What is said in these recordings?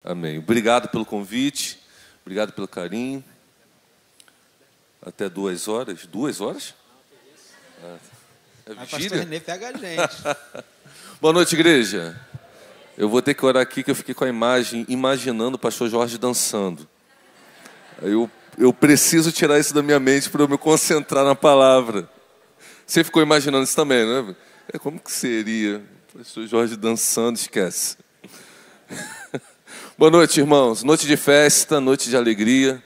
Amém. Obrigado pelo convite, obrigado pelo carinho. Até 2 horas. 2 horas? É vigília? Pastor Renê pega a gente. Boa noite, igreja. Eu vou ter que orar aqui, que eu fiquei com a imagem, imaginando o pastor Jorge dançando. Eu preciso tirar isso da minha mente para eu me concentrar na palavra. Você ficou imaginando isso também, né? Como que seria o pastor Jorge dançando? Esquece. Boa noite, irmãos. Noite de festa, noite de alegria.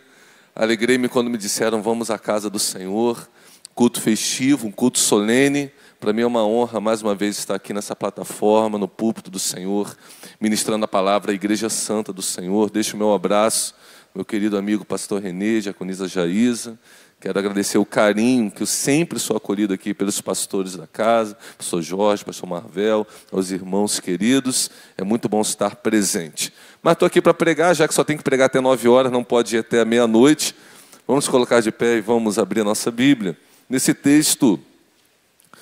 Alegrei-me quando me disseram, vamos à casa do Senhor. Culto festivo, um culto solene. Para mim é uma honra, mais uma vez, estar aqui nessa plataforma, no púlpito do Senhor, ministrando a palavra à Igreja Santa do Senhor. Deixo o meu abraço, meu querido amigo pastor Renê, diaconisa Jaísa. Quero agradecer o carinho que eu sempre sou acolhido aqui pelos pastores da casa, pastor Jorge, pastor Marvel, aos irmãos queridos. É muito bom estar presente. Mas estou aqui para pregar, já que só tem que pregar até 9 horas, não pode ir até a meia-noite. Vamos colocar de pé e vamos abrir a nossa Bíblia. Nesse texto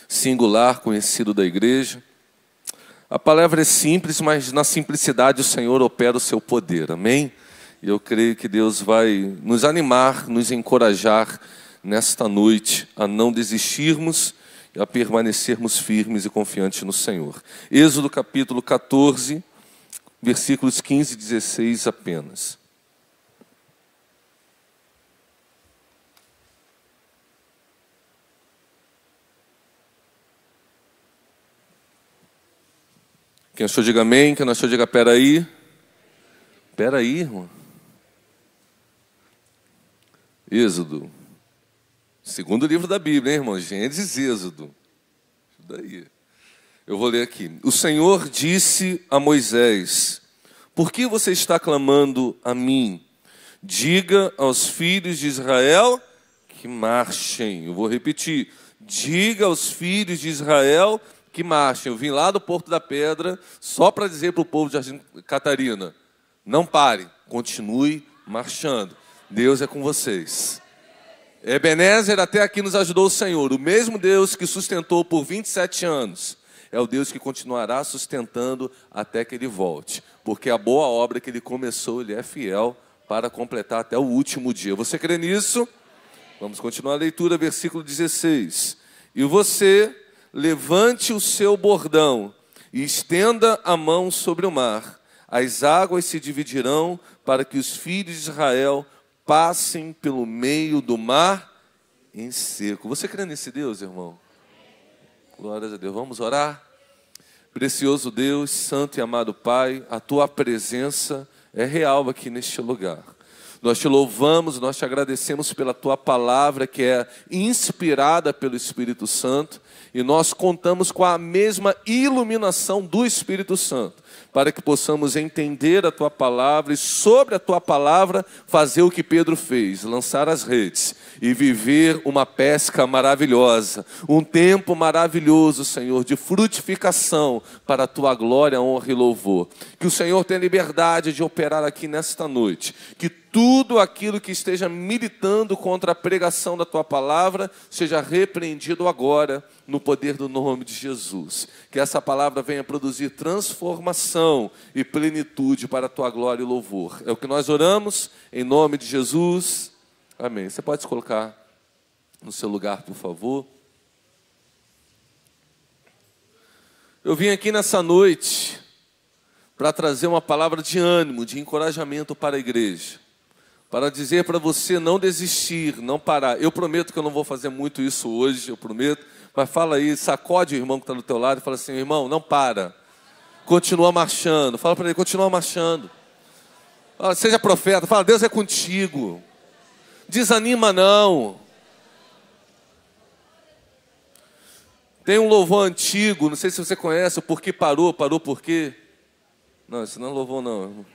singular, conhecido da igreja. A palavra é simples, mas na simplicidade o Senhor opera o seu poder. Amém? E eu creio que Deus vai nos animar, nos encorajar nesta noite a não desistirmos e a permanecermos firmes e confiantes no Senhor. Êxodo capítulo 14, versículos 15 e 16 apenas. Quem achou, diga amém. Quem não achou, diga peraí. Peraí, irmão. Êxodo. Segundo livro da Bíblia, hein, irmão? Gênesis e Êxodo. Isso daí. Eu vou ler aqui. O Senhor disse a Moisés, por que você está clamando a mim? Diga aos filhos de Israel que marchem. Eu vou repetir. Diga aos filhos de Israel que marchem. Eu vim lá do Porto da Pedra só para dizer para o povo de Jardim Catarina, não pare, continue marchando. Deus é com vocês. Ebenezer, até aqui nos ajudou o Senhor. O mesmo Deus que sustentou por 27 anos é o Deus que continuará sustentando até que Ele volte. Porque a boa obra que Ele começou, Ele é fiel para completar até o último dia. Você crê nisso? Vamos continuar a leitura, versículo 16. E você levante o seu bordão e estenda a mão sobre o mar. As águas se dividirão para que os filhos de Israel passem pelo meio do mar em seco. Você crê nesse Deus, irmão? Glórias a Deus. Vamos orar? Precioso Deus, santo e amado Pai, a Tua presença é real aqui neste lugar. Nós te louvamos, nós te agradecemos pela Tua palavra que é inspirada pelo Espírito Santo e nós contamos com a mesma iluminação do Espírito Santo para que possamos entender a Tua palavra e sobre a Tua palavra fazer o que Pedro fez, lançar as redes e viver uma pesca maravilhosa, um tempo maravilhoso, Senhor, de frutificação para a Tua glória, honra e louvor. Que o Senhor tenha liberdade de operar aqui nesta noite, que tudo aquilo que esteja militando contra a pregação da Tua palavra seja repreendido agora no poder do nome de Jesus. Que essa palavra venha produzir transformação e plenitude para a Tua glória e louvor. É o que nós oramos em nome de Jesus. Amém. Você pode se colocar no seu lugar, por favor. Eu vim aqui nessa noite para trazer uma palavra de ânimo, de encorajamento para a igreja. Para dizer para você não desistir, não parar. Eu prometo que eu não vou fazer muito isso hoje, eu prometo. Mas fala aí, sacode o irmão que está do teu lado e fala assim, irmão, não para. Continua marchando. Fala para ele, continua marchando. Fala, seja profeta, fala, Deus é contigo. Desanima não. Tem um louvor antigo, não sei se você conhece, o Por que parou, parou por quê? Não, isso não é louvor não, irmão.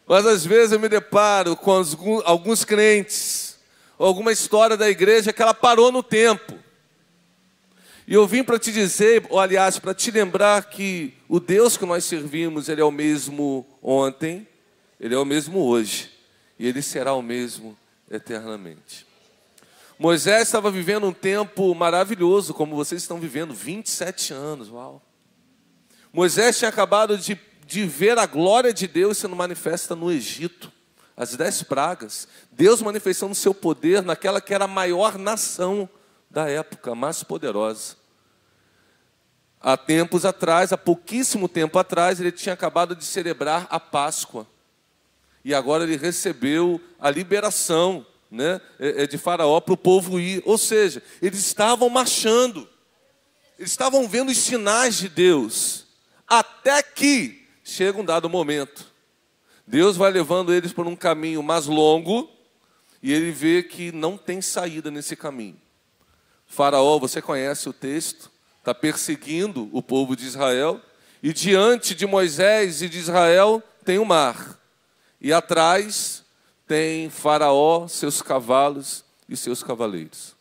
Mas às vezes eu me deparo com alguns crentes, ou alguma história da igreja que ela parou no tempo. E eu vim para te dizer, ou aliás, para te lembrar que o Deus que nós servimos, Ele é o mesmo ontem, Ele é o mesmo hoje, e Ele será o mesmo eternamente. Moisés estava vivendo um tempo maravilhoso, como vocês estão vivendo, 27 anos, uau. Moisés tinha acabado de de ver a glória de Deus sendo manifesta no Egito. As 10 pragas. Deus manifestando o seu poder naquela que era a maior nação da época, a mais poderosa. Há tempos atrás, há pouquíssimo tempo atrás, ele tinha acabado de celebrar a Páscoa. E agora ele recebeu a liberação, né, de Faraó para o povo ir. Ou seja, eles estavam marchando. Eles estavam vendo os sinais de Deus. Até que chega um dado momento. Deus vai levando eles por um caminho mais longo. E ele vê que não tem saída nesse caminho. Faraó, você conhece o texto, está perseguindo o povo de Israel. E diante de Moisés e de Israel tem o mar. E atrás tem Faraó, seus cavalos e seus cavaleiros.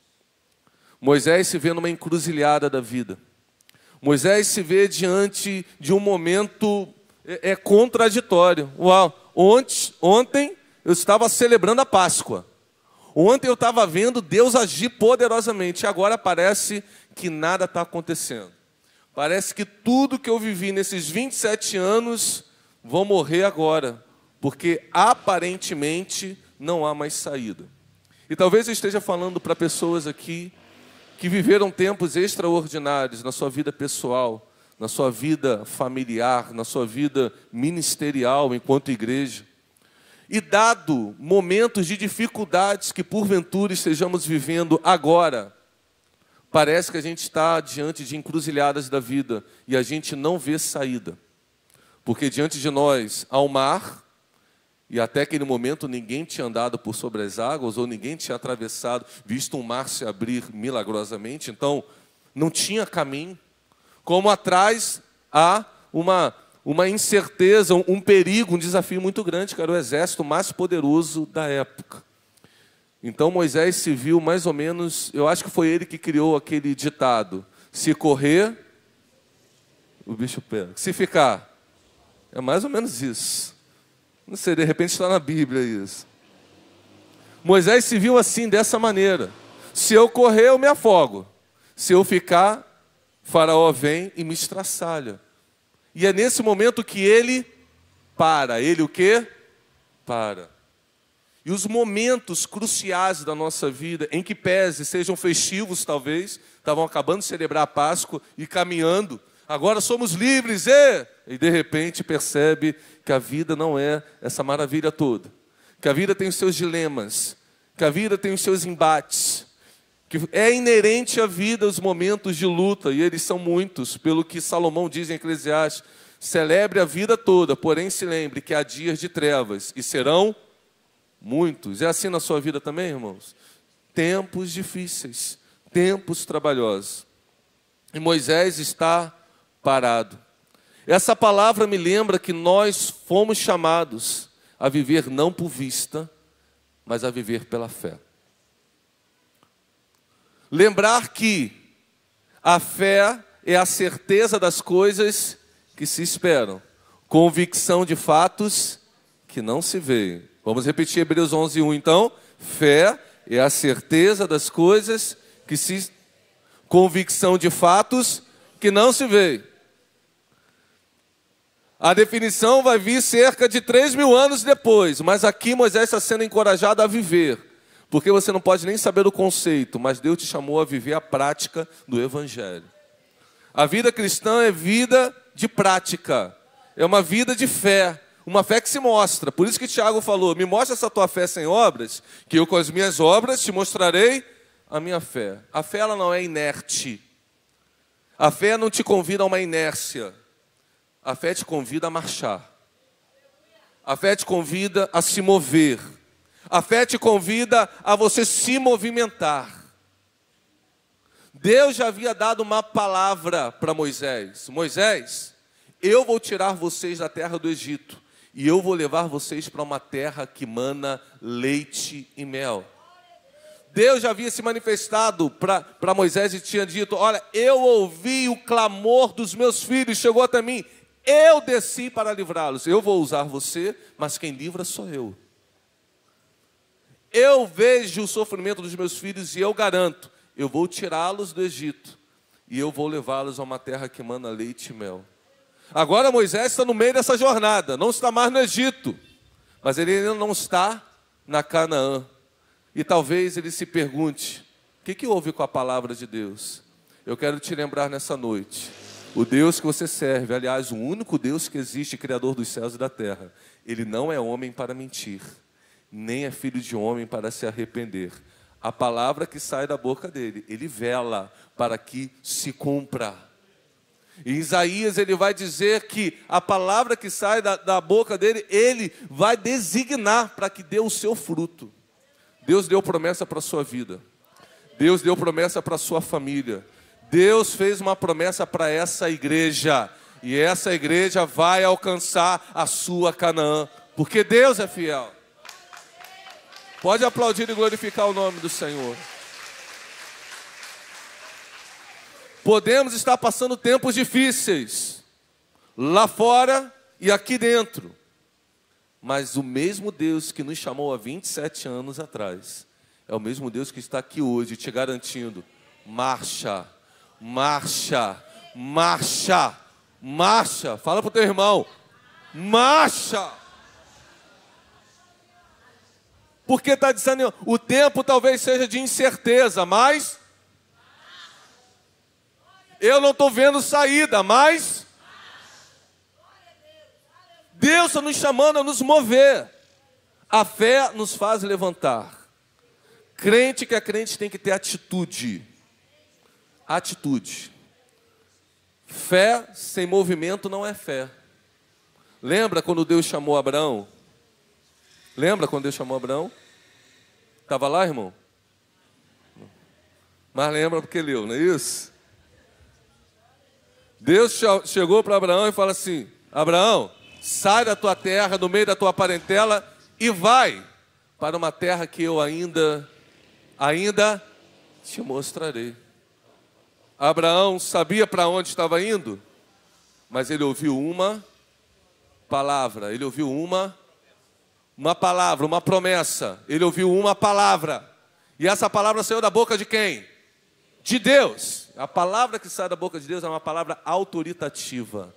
Moisés se vê numa encruzilhada da vida. Moisés se vê diante de um momento contraditório. Uau, ontem eu estava celebrando a Páscoa. Ontem eu estava vendo Deus agir poderosamente. E agora parece que nada está acontecendo. Parece que tudo que eu vivi nesses 27 anos vou morrer agora. Porque aparentemente não há mais saída. E talvez eu esteja falando para pessoas aqui que viveram tempos extraordinários na sua vida pessoal, na sua vida familiar, na sua vida ministerial enquanto igreja. E dado momentos de dificuldades que porventura estejamos vivendo agora, parece que a gente está diante de encruzilhadas da vida e a gente não vê saída. Porque diante de nós há o mar, e até aquele momento ninguém tinha andado por sobre as águas, ou ninguém tinha atravessado, visto um mar se abrir milagrosamente, então não tinha caminho. Como atrás há uma incerteza, um perigo, um desafio muito grande, que era o exército mais poderoso da época. Então Moisés se viu mais ou menos, eu acho que foi ele que criou aquele ditado: se correr, o bicho pega. Se ficar, é mais ou menos isso. Não sei, de repente está na Bíblia isso. Moisés se viu assim, dessa maneira. Se eu correr, eu me afogo. Se eu ficar, Faraó vem e me estraçalha. E é nesse momento que ele para. Ele o quê? Para. E os momentos cruciais da nossa vida, em que pese, sejam festivos talvez, estavam acabando de celebrar a Páscoa e caminhando, agora somos livres, e de repente percebe que a vida não é essa maravilha toda, que a vida tem os seus dilemas, que a vida tem os seus embates, que é inerente à vida os momentos de luta, e eles são muitos, pelo que Salomão diz em Eclesiastes: celebre a vida toda, porém se lembre que há dias de trevas, e serão muitos. É assim na sua vida também, irmãos? Tempos difíceis, tempos trabalhosos. E Moisés está parado. Essa palavra me lembra que nós fomos chamados a viver não por vista, mas a viver pela fé. Lembrar que a fé é a certeza das coisas que se esperam, convicção de fatos que não se veem. Vamos repetir Hebreus 11:1 então. Fé é a certeza das coisas que se... convicção de fatos que não se veem. A definição vai vir cerca de 3.000 anos depois, mas aqui Moisés está sendo encorajado a viver, porque você não pode nem saber o conceito, mas Deus te chamou a viver a prática do Evangelho. A vida cristã é vida de prática, é uma vida de fé, uma fé que se mostra. Por isso que Tiago falou: me mostra essa tua fé sem obras, que eu com as minhas obras te mostrarei a minha fé. A fé ela não é inerte, a fé não te convida a uma inércia. A fé te convida a marchar. A fé te convida a se mover. A fé te convida a você se movimentar. Deus já havia dado uma palavra para Moisés. Moisés, eu vou tirar vocês da terra do Egito e eu vou levar vocês para uma terra que mana leite e mel. Deus já havia se manifestado para Moisés e tinha dito: olha, eu ouvi o clamor dos meus filhos, chegou até mim. Eu desci para livrá-los. Eu vou usar você, mas quem livra sou eu. Eu vejo o sofrimento dos meus filhos e eu garanto, eu vou tirá-los do Egito e eu vou levá-los a uma terra que emana leite e mel. Agora Moisés está no meio dessa jornada, não está mais no Egito, mas ele ainda não está na Canaã. E talvez ele se pergunte, o que houve com a palavra de Deus? Eu quero te lembrar nessa noite, o Deus que você serve, aliás, o único Deus que existe, Criador dos céus e da terra, Ele não é homem para mentir, nem é filho de homem para se arrepender. A palavra que sai da boca dele, Ele vela para que se cumpra. Em Isaías ele vai dizer que a palavra que sai da boca dele, Ele vai designar para que dê o seu fruto. Deus deu promessa para a sua vida. Deus deu promessa para a sua família. Deus fez uma promessa para essa igreja. E essa igreja vai alcançar a sua Canaã. Porque Deus é fiel. Pode aplaudir e glorificar o nome do Senhor. Podemos estar passando tempos difíceis, lá fora e aqui dentro. Mas o mesmo Deus que nos chamou há 27 anos atrás, é o mesmo Deus que está aqui hoje te garantindo, marcha, marcha, marcha, marcha. Fala para o teu irmão, marcha. Porque está dizendo, o tempo talvez seja de incerteza, mas eu não estou vendo saída, mas Deus está nos chamando a nos mover. A fé nos faz levantar. Crente que é crente tem que ter atitude. Atitude. Fé sem movimento não é fé. Lembra quando Deus chamou Abraão? Lembra quando Deus chamou Abraão? Estava lá, irmão? Mas lembra porque leu, não é isso? Deus chegou para Abraão e fala assim, Abraão, sai da tua terra, do meio da tua parentela e vai para uma terra que eu ainda te mostrarei. Abraão sabia para onde estava indo, mas ele ouviu uma palavra, ele ouviu uma palavra, uma promessa, ele ouviu uma palavra, e essa palavra saiu da boca de quem? De Deus. A palavra que sai da boca de Deus é uma palavra autoritativa,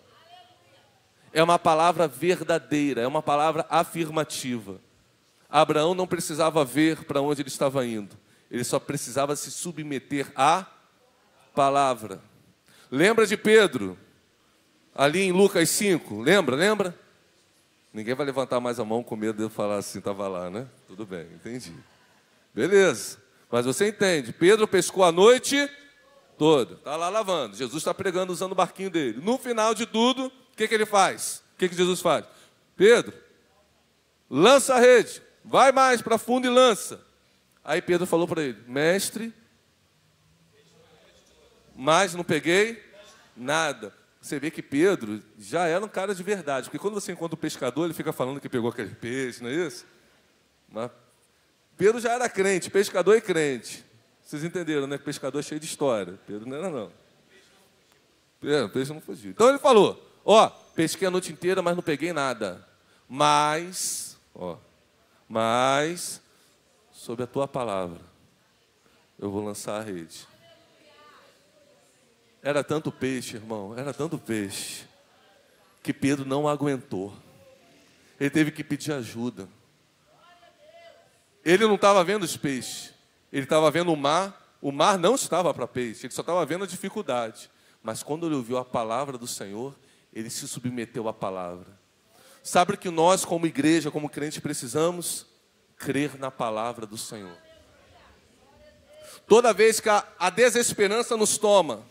é uma palavra verdadeira, é uma palavra afirmativa. Abraão não precisava ver para onde ele estava indo, ele só precisava se submeter à palavra. Lembra de Pedro, ali em Lucas 5, lembra? Ninguém vai levantar mais a mão com medo de eu falar assim, estava lá, né? Tudo bem, entendi. Beleza, mas você entende, Pedro pescou a noite toda, está lá lavando, Jesus está pregando usando o barquinho dele. No final de tudo, o que ele faz? O que Jesus faz? Pedro, lança a rede, vai mais para fundo e lança. Aí Pedro falou para ele, mestre, mas não peguei nada. Você vê que Pedro já era um cara de verdade, porque quando você encontra o pescador, ele fica falando que pegou aquele peixe, não é isso? Mas Pedro já era crente, pescador e crente. Vocês entenderam, né? Pescador é cheio de história. Pedro não era, não. Peixe não fugiu. Então ele falou, pesquei a noite inteira, mas não peguei nada. Mas, sob a tua palavra, eu vou lançar a rede. Era tanto peixe, irmão, era tanto peixe, que Pedro não aguentou. Ele teve que pedir ajuda. Ele não estava vendo os peixes, ele estava vendo o mar não estava para peixe, ele só estava vendo a dificuldade. Mas quando ele ouviu a palavra do Senhor, ele se submeteu à palavra. Sabe que nós, como igreja, como crente, precisamos crer na palavra do Senhor. Toda vez que a desesperança nos toma,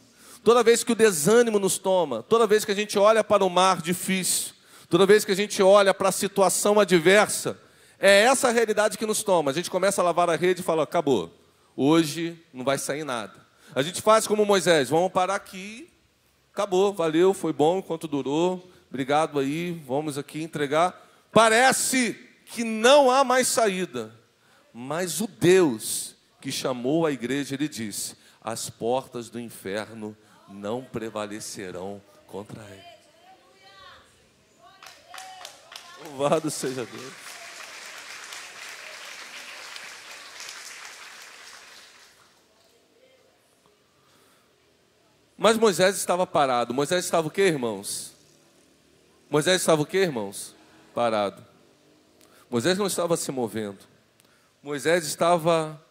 toda vez que o desânimo nos toma, toda vez que a gente olha para o mar difícil, toda vez que a gente olha para a situação adversa, é essa a realidade que nos toma. A gente começa a lavar a rede e fala, acabou, hoje não vai sair nada. A gente faz como Moisés, vamos parar aqui, acabou, valeu, foi bom enquanto durou, obrigado aí, vamos aqui entregar. Parece que não há mais saída, mas o Deus que chamou a igreja, ele disse, as portas do inferno não prevalecerão contra ele. Louvado seja Deus. Mas Moisés estava parado. Moisés estava o quê, irmãos? Moisés estava o quê, irmãos? Parado. Moisés não estava se movendo. Moisés estava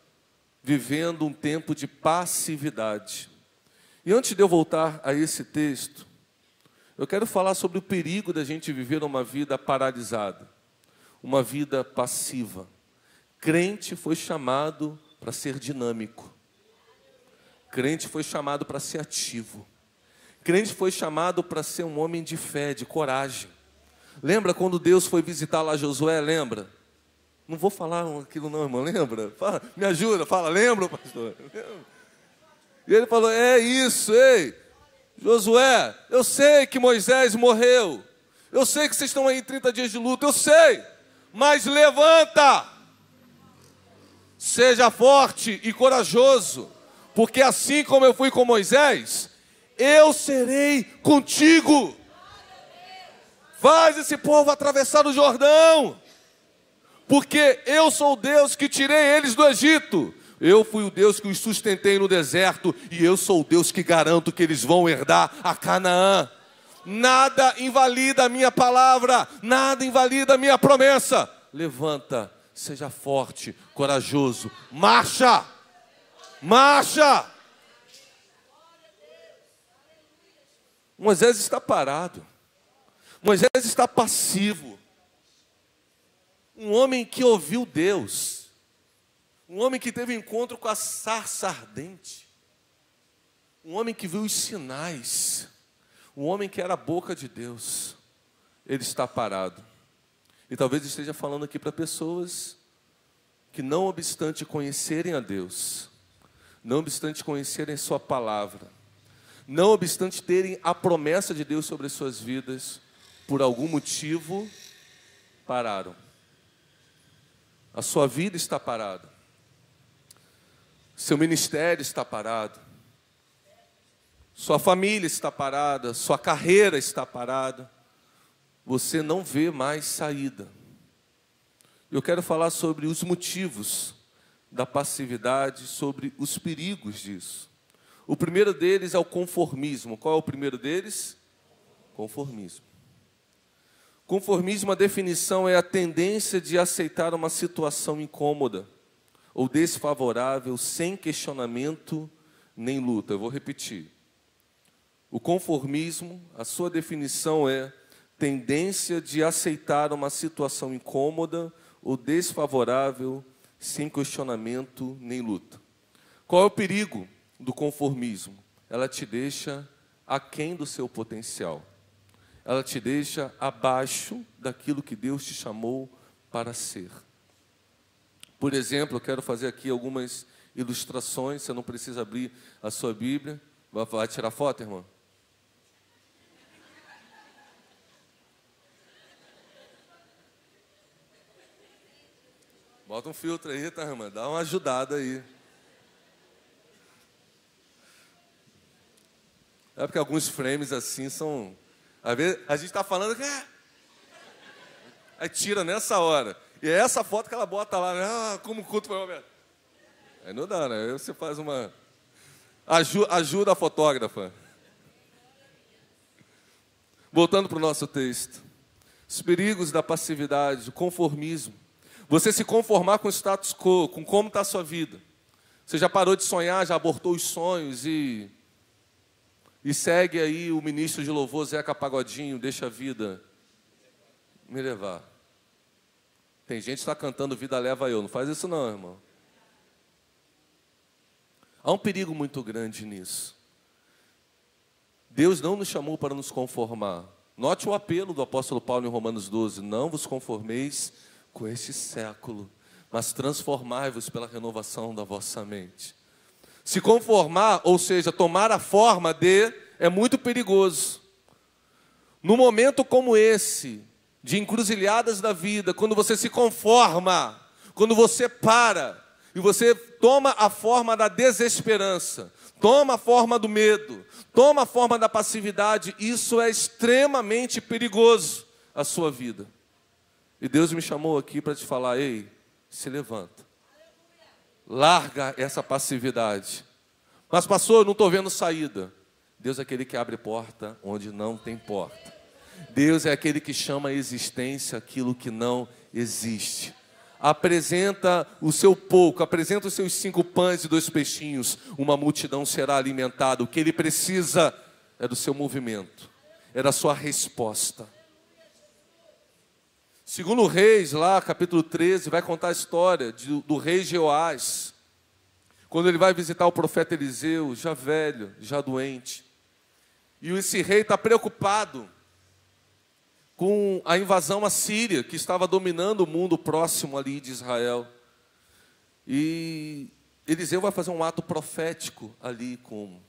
vivendo um tempo de passividade. E antes de eu voltar a esse texto, eu quero falar sobre o perigo da gente viver uma vida paralisada, uma vida passiva. Crente foi chamado para ser dinâmico. Crente foi chamado para ser ativo. Crente foi chamado para ser um homem de fé, de coragem. Lembra quando Deus foi visitar lá Josué? Lembra? Não vou falar aquilo não, irmão. Lembra? Fala, me ajuda, fala, lembra, pastor? Lembra? E ele falou, é isso, ei. Josué, eu sei que Moisés morreu. Eu sei que vocês estão aí em 30 dias de luta. Eu sei. Mas levanta. Seja forte e corajoso. Porque assim como eu fui com Moisés, eu serei contigo. Faz esse povo atravessar o Jordão. Porque eu sou o Deus que tirei eles do Egito. Eu fui o Deus que os sustentei no deserto. E eu sou o Deus que garanto que eles vão herdar a Canaã. Nada invalida a minha palavra. Nada invalida a minha promessa. Levanta, seja forte, corajoso. Marcha! Marcha! Moisés está parado. Moisés está passivo. Um homem que ouviu Deus. Um homem que teve encontro com a sarça ardente. Um homem que viu os sinais. Um homem que era a boca de Deus. Ele está parado. E talvez esteja falando aqui para pessoas que, não obstante conhecerem a Deus, não obstante conhecerem sua palavra, não obstante terem a promessa de Deus sobre as suas vidas, por algum motivo, pararam. A sua vida está parada. Seu ministério está parado. Sua família está parada. Sua carreira está parada. Você não vê mais saída. Eu quero falar sobre os motivos da passividade, sobre os perigos disso. O primeiro deles é o conformismo. Qual é o primeiro deles? Conformismo. Conformismo, a definição é a tendência de aceitar uma situação incômoda ou desfavorável sem questionamento nem luta. Eu vou repetir. O conformismo, a sua definição é tendência de aceitar uma situação incômoda ou desfavorável sem questionamento nem luta. Qual é o perigo do conformismo? Ela te deixa aquém do seu potencial. Ela te deixa abaixo daquilo que Deus te chamou para ser. Por exemplo, eu quero fazer aqui algumas ilustrações. Você não precisa abrir a sua Bíblia. Vai tirar foto, irmão? Bota um filtro aí, tá, irmã? Dá uma ajudada aí. É porque alguns frames assim são... Às vezes a gente está falando que... Aí tira nessa hora. E é essa foto que ela bota lá, né? Ah, como o culto foi, Roberto. Aí não dá, né? Aí você faz uma... Ajuda a fotógrafa. Voltando para o nosso texto. Os perigos da passividade, do conformismo. Você se conformar com o status quo, com como está a sua vida. Você já parou de sonhar, já abortou os sonhos e segue aí o ministro de louvor, Zeca Pagodinho, deixa a vida me levar. Tem gente que está cantando Vida Leva Eu. Não faz isso não, irmão. Há um perigo muito grande nisso. Deus não nos chamou para nos conformar. Note o apelo do apóstolo Paulo em Romanos 12. Não vos conformeis com este século, mas transformai-vos pela renovação da vossa mente. Se conformar, ou seja, tomar a forma de, é muito perigoso. Num momento como esse, de encruzilhadas da vida, quando você se conforma, quando você para, e você toma a forma da desesperança, toma a forma do medo, toma a forma da passividade, isso é extremamente perigoso à sua vida. E Deus me chamou aqui para te falar, ei, se levanta. Larga essa passividade. Mas pastor, eu não estou vendo saída. Deus é aquele que abre porta onde não tem porta. Deus é aquele que chama à existência aquilo que não existe. Apresenta o seu pouco, apresenta os seus 5 pães e 2 peixinhos, uma multidão será alimentada. O que ele precisa é do seu movimento, é da sua resposta. Segundo Reis, lá capítulo 13, vai contar a história do rei Jeoás, quando ele vai visitar o profeta Eliseu, já velho, já doente. E esse rei está preocupado com a invasão assíria, que estava dominando o mundo próximo ali de Israel. E Eliseu vai fazer um ato profético ali com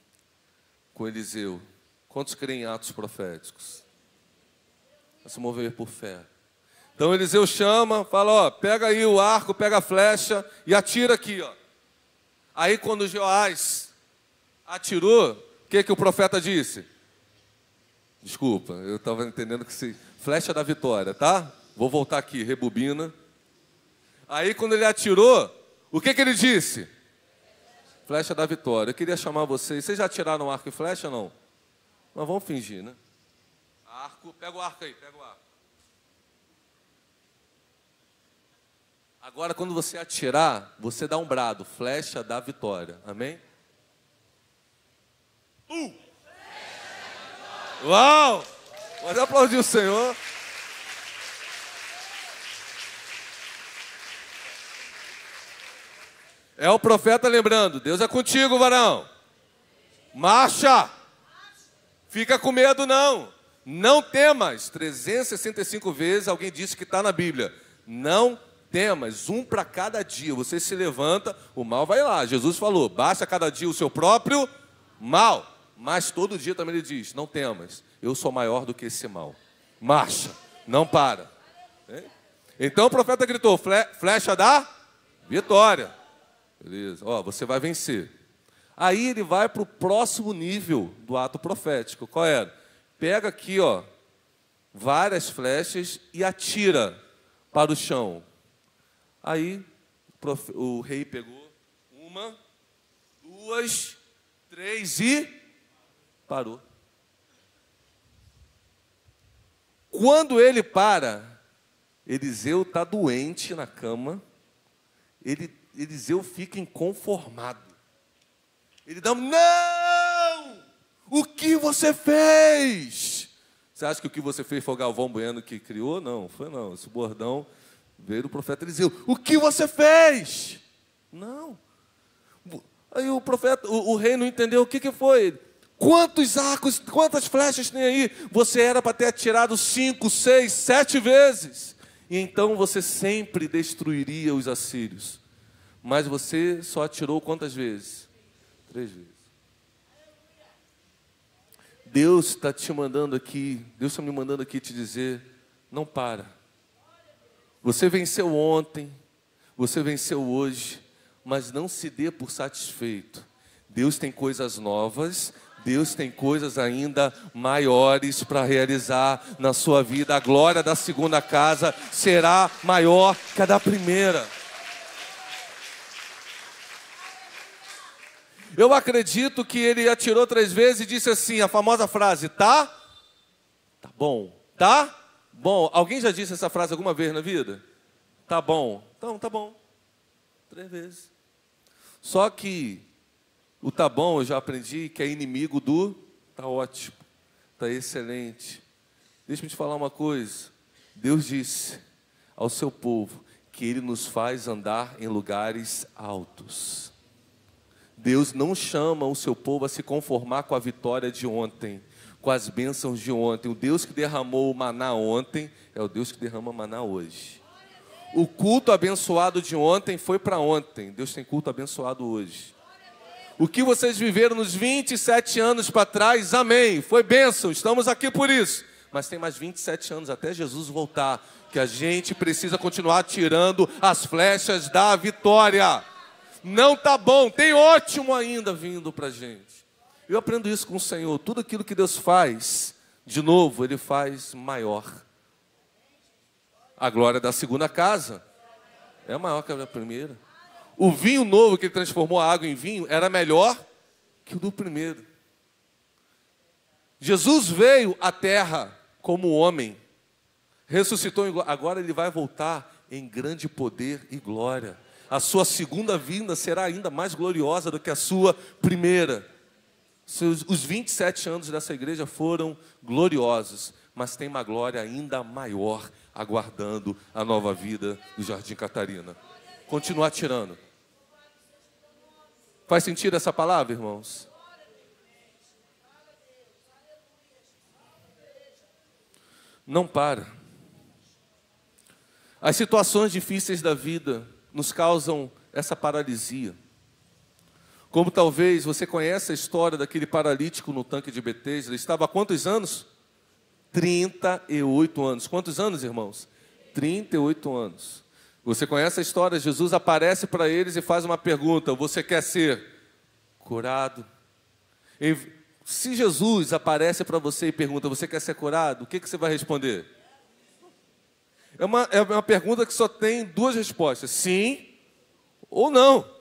Eliseu. Quantos creem em atos proféticos? Vai se mover por fé. Então Eliseu chama, fala, ó, pega aí o arco, pega a flecha e atira aqui, ó. Aí quando Joás atirou, o que o profeta disse? Desculpa, eu estava entendendo que se... Flecha da vitória, tá? Vou voltar aqui, rebobina. Aí quando ele atirou, o que ele disse? Flecha da vitória. Eu queria chamar vocês. Vocês já atiraram arco e flecha ou não? Mas vamos fingir, né? Arco, pega o arco aí, pega o arco. Agora quando você atirar, você dá um brado. Flecha da vitória. Amém? Uau! Pode aplaudir o Senhor. É o profeta lembrando, Deus é contigo, varão. Marcha! Fica com medo não. Não temas. 365 vezes alguém disse que está na Bíblia. Não temas, um para cada dia. Você se levanta, o mal vai lá. Jesus falou, basta cada dia o seu próprio mal. Mas todo dia também ele diz, não temas, eu sou maior do que esse mal. Marcha, não para. Então o profeta gritou, flecha da vitória. Beleza, ó, você vai vencer. Aí ele vai para o próximo nível do ato profético. Qual era? Pega aqui, ó, várias flechas e atira para o chão. Aí o rei pegou 1, 2, 3 e parou. Quando ele para, Eliseu está doente na cama. Eliseu fica inconformado. Ele dá não! O que você fez? Você acha que o que você fez foi o Galvão Bueno que criou? Não, foi não. Esse bordão veio do profeta Eliseu. O que você fez? Não. Aí o profeta, o rei não entendeu o que foi. Quantos arcos, quantas flechas tem aí? Você era para ter atirado 5, 6, 7 vezes. E então você sempre destruiria os assírios. Mas você só atirou quantas vezes? 3 vezes. Deus está te mandando aqui, Deus está me mandando aqui te dizer, não para. Você venceu ontem, você venceu hoje, mas não se dê por satisfeito. Deus tem coisas novas, Deus tem coisas ainda maiores para realizar na sua vida. A glória da segunda casa será maior que a da primeira. Eu acredito que ele atirou 3 vezes e disse assim, a famosa frase, tá bom, tá bom. Alguém já disse essa frase alguma vez na vida? Tá bom, então tá bom, 3 vezes. Só que o tá bom eu já aprendi que é inimigo do tá ótimo, tá excelente. Deixa eu te falar uma coisa, Deus disse ao seu povo que Ele nos faz andar em lugares altos. Deus não chama o seu povo a se conformar com a vitória de ontem, com as bênçãos de ontem. O Deus que derramou o maná ontem é o Deus que derrama maná hoje. O culto abençoado de ontem foi para ontem. Deus tem culto abençoado hoje. O que vocês viveram nos 27 anos para trás, amém, foi bênção, estamos aqui por isso. Mas tem mais 27 anos até Jesus voltar, que a gente precisa continuar tirando as flechas da vitória. Não tá bom, tem ótimo ainda vindo para a gente. Eu aprendo isso com o Senhor. Tudo aquilo que Deus faz, de novo, Ele faz maior. A glória da segunda casa é maior que a da primeira. O vinho novo que Ele transformou a água em vinho era melhor que o do primeiro. Jesus veio à terra como homem, ressuscitou em glória, agora ele vai voltar em grande poder e glória. A sua segunda vinda será ainda mais gloriosa do que a sua primeira. Os 27 anos dessa igreja foram gloriosos, mas tem uma glória ainda maior aguardando a nova vida do Jardim Catarina. Continuar tirando. Faz sentido essa palavra, irmãos? Não para. As situações difíceis da vida nos causam essa paralisia. Como talvez você conheça a história daquele paralítico no tanque de Betesda. Ele estava há quantos anos? 38 anos. Quantos anos, irmãos? 38 anos. Você conhece a história? Jesus aparece para eles e faz uma pergunta: você quer ser curado? Se Jesus aparece para você e pergunta: você quer ser curado? O que você vai responder? É uma pergunta que só tem duas respostas: sim ou não.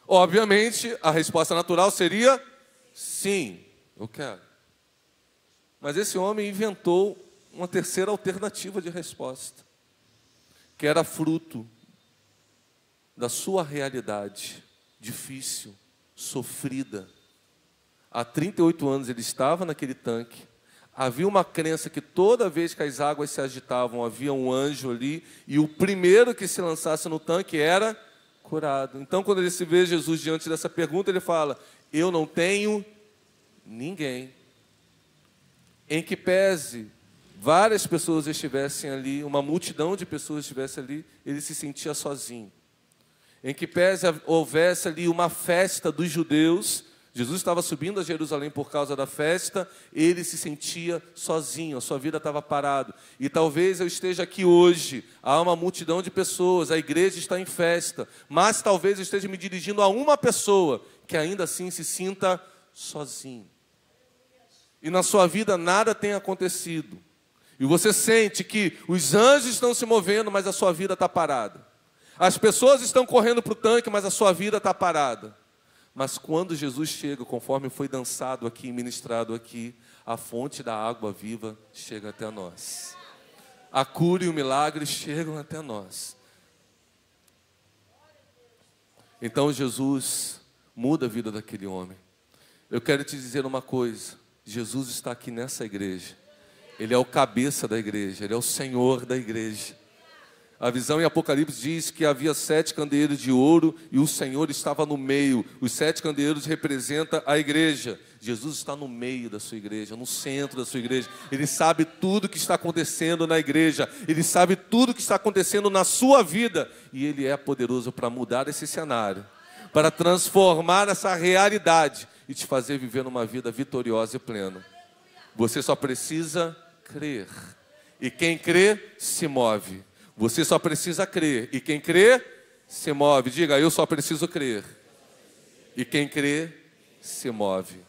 Obviamente, a resposta natural seria sim, eu quero. Mas esse homem inventou uma terceira alternativa de resposta, que era fruto da sua realidade difícil, sofrida. Há 38 anos ele estava naquele tanque. Havia uma crença que toda vez que as águas se agitavam, havia um anjo ali, e o primeiro que se lançasse no tanque era curado. Então, quando ele se vê Jesus diante dessa pergunta, ele fala: eu não tenho ninguém. Em que pese várias pessoas estivessem ali, uma multidão de pessoas estivesse ali, ele se sentia sozinho. Em que pese houvesse ali uma festa dos judeus, Jesus estava subindo a Jerusalém por causa da festa, ele se sentia sozinho, a sua vida estava parada. E talvez eu esteja aqui hoje, há uma multidão de pessoas, a igreja está em festa, mas talvez eu esteja me dirigindo a uma pessoa que ainda assim se sinta sozinho. E na sua vida nada tem acontecido. E você sente que os anjos estão se movendo, mas a sua vida está parada. As pessoas estão correndo para o tanque, mas a sua vida está parada. Mas quando Jesus chega, conforme foi dançado aqui, ministrado aqui, a fonte da água viva chega até nós. A cura e o milagre chegam até nós. Então Jesus muda a vida daquele homem. Eu quero te dizer uma coisa: Jesus está aqui nessa igreja. Ele é o cabeça da igreja, Ele é o Senhor da igreja. A visão em Apocalipse diz que havia 7 candeeiros de ouro e o Senhor estava no meio. Os 7 candeeiros representam a igreja. Jesus está no meio da sua igreja, no centro da sua igreja. Ele sabe tudo que está acontecendo na igreja. Ele sabe tudo que está acontecendo na sua vida. E Ele é poderoso para mudar esse cenário, para transformar essa realidade e te fazer viver numa vida vitoriosa e plena. Você só precisa crer. E quem crê, se move. Você só precisa crer. E quem crê, se move. Diga: eu só preciso crer. E quem crê, se move.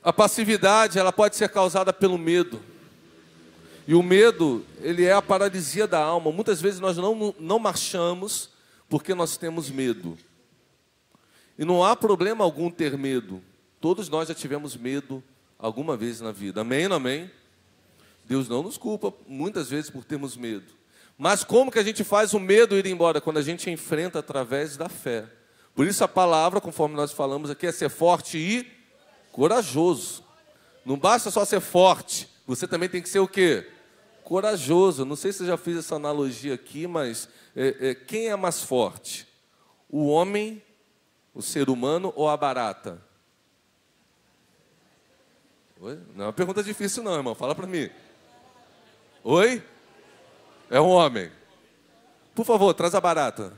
A passividade, ela pode ser causada pelo medo. E o medo, ele é a paralisia da alma. Muitas vezes nós não marchamos porque nós temos medo. E não há problema algum ter medo. Todos nós já tivemos medo alguma vez na vida. Amém ou não amém? Deus não nos culpa muitas vezes por termos medo. Mas como que a gente faz o medo ir embora? Quando a gente enfrenta através da fé. Por isso a palavra, conforme nós falamos aqui, é ser forte e corajoso. Não basta só ser forte, você também tem que ser o quê? Corajoso. Não sei se eu já fiz essa analogia aqui, mas quem é mais forte? O homem, o ser humano ou a barata? Oi? Não é uma pergunta difícil não, irmão. Fala para mim. Oi? É um homem. Por favor, traz a barata.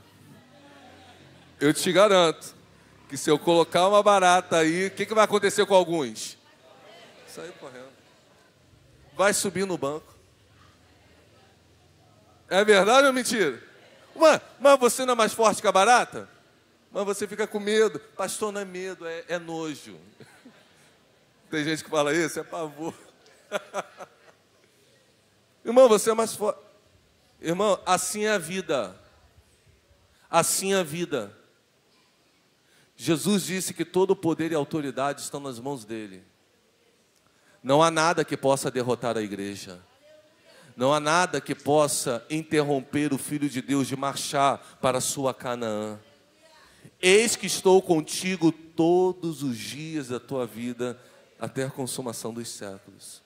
Eu te garanto que se eu colocar uma barata aí, o que vai acontecer com alguns? Sair correndo. Vai subir no banco. É verdade ou mentira? Mas você não é mais forte que a barata? Mas você fica com medo. Pastor, não é medo, é nojo. Tem gente que fala isso, é pavor. Irmão, você é mais forte. Irmão, assim é a vida. Assim é a vida. Jesus disse que todo o poder e autoridade estão nas mãos dele. Não há nada que possa derrotar a igreja. Não há nada que possa interromper o Filho de Deus de marchar para a sua Canaã. Eis que estou contigo todos os dias da tua vida, até a consumação dos séculos.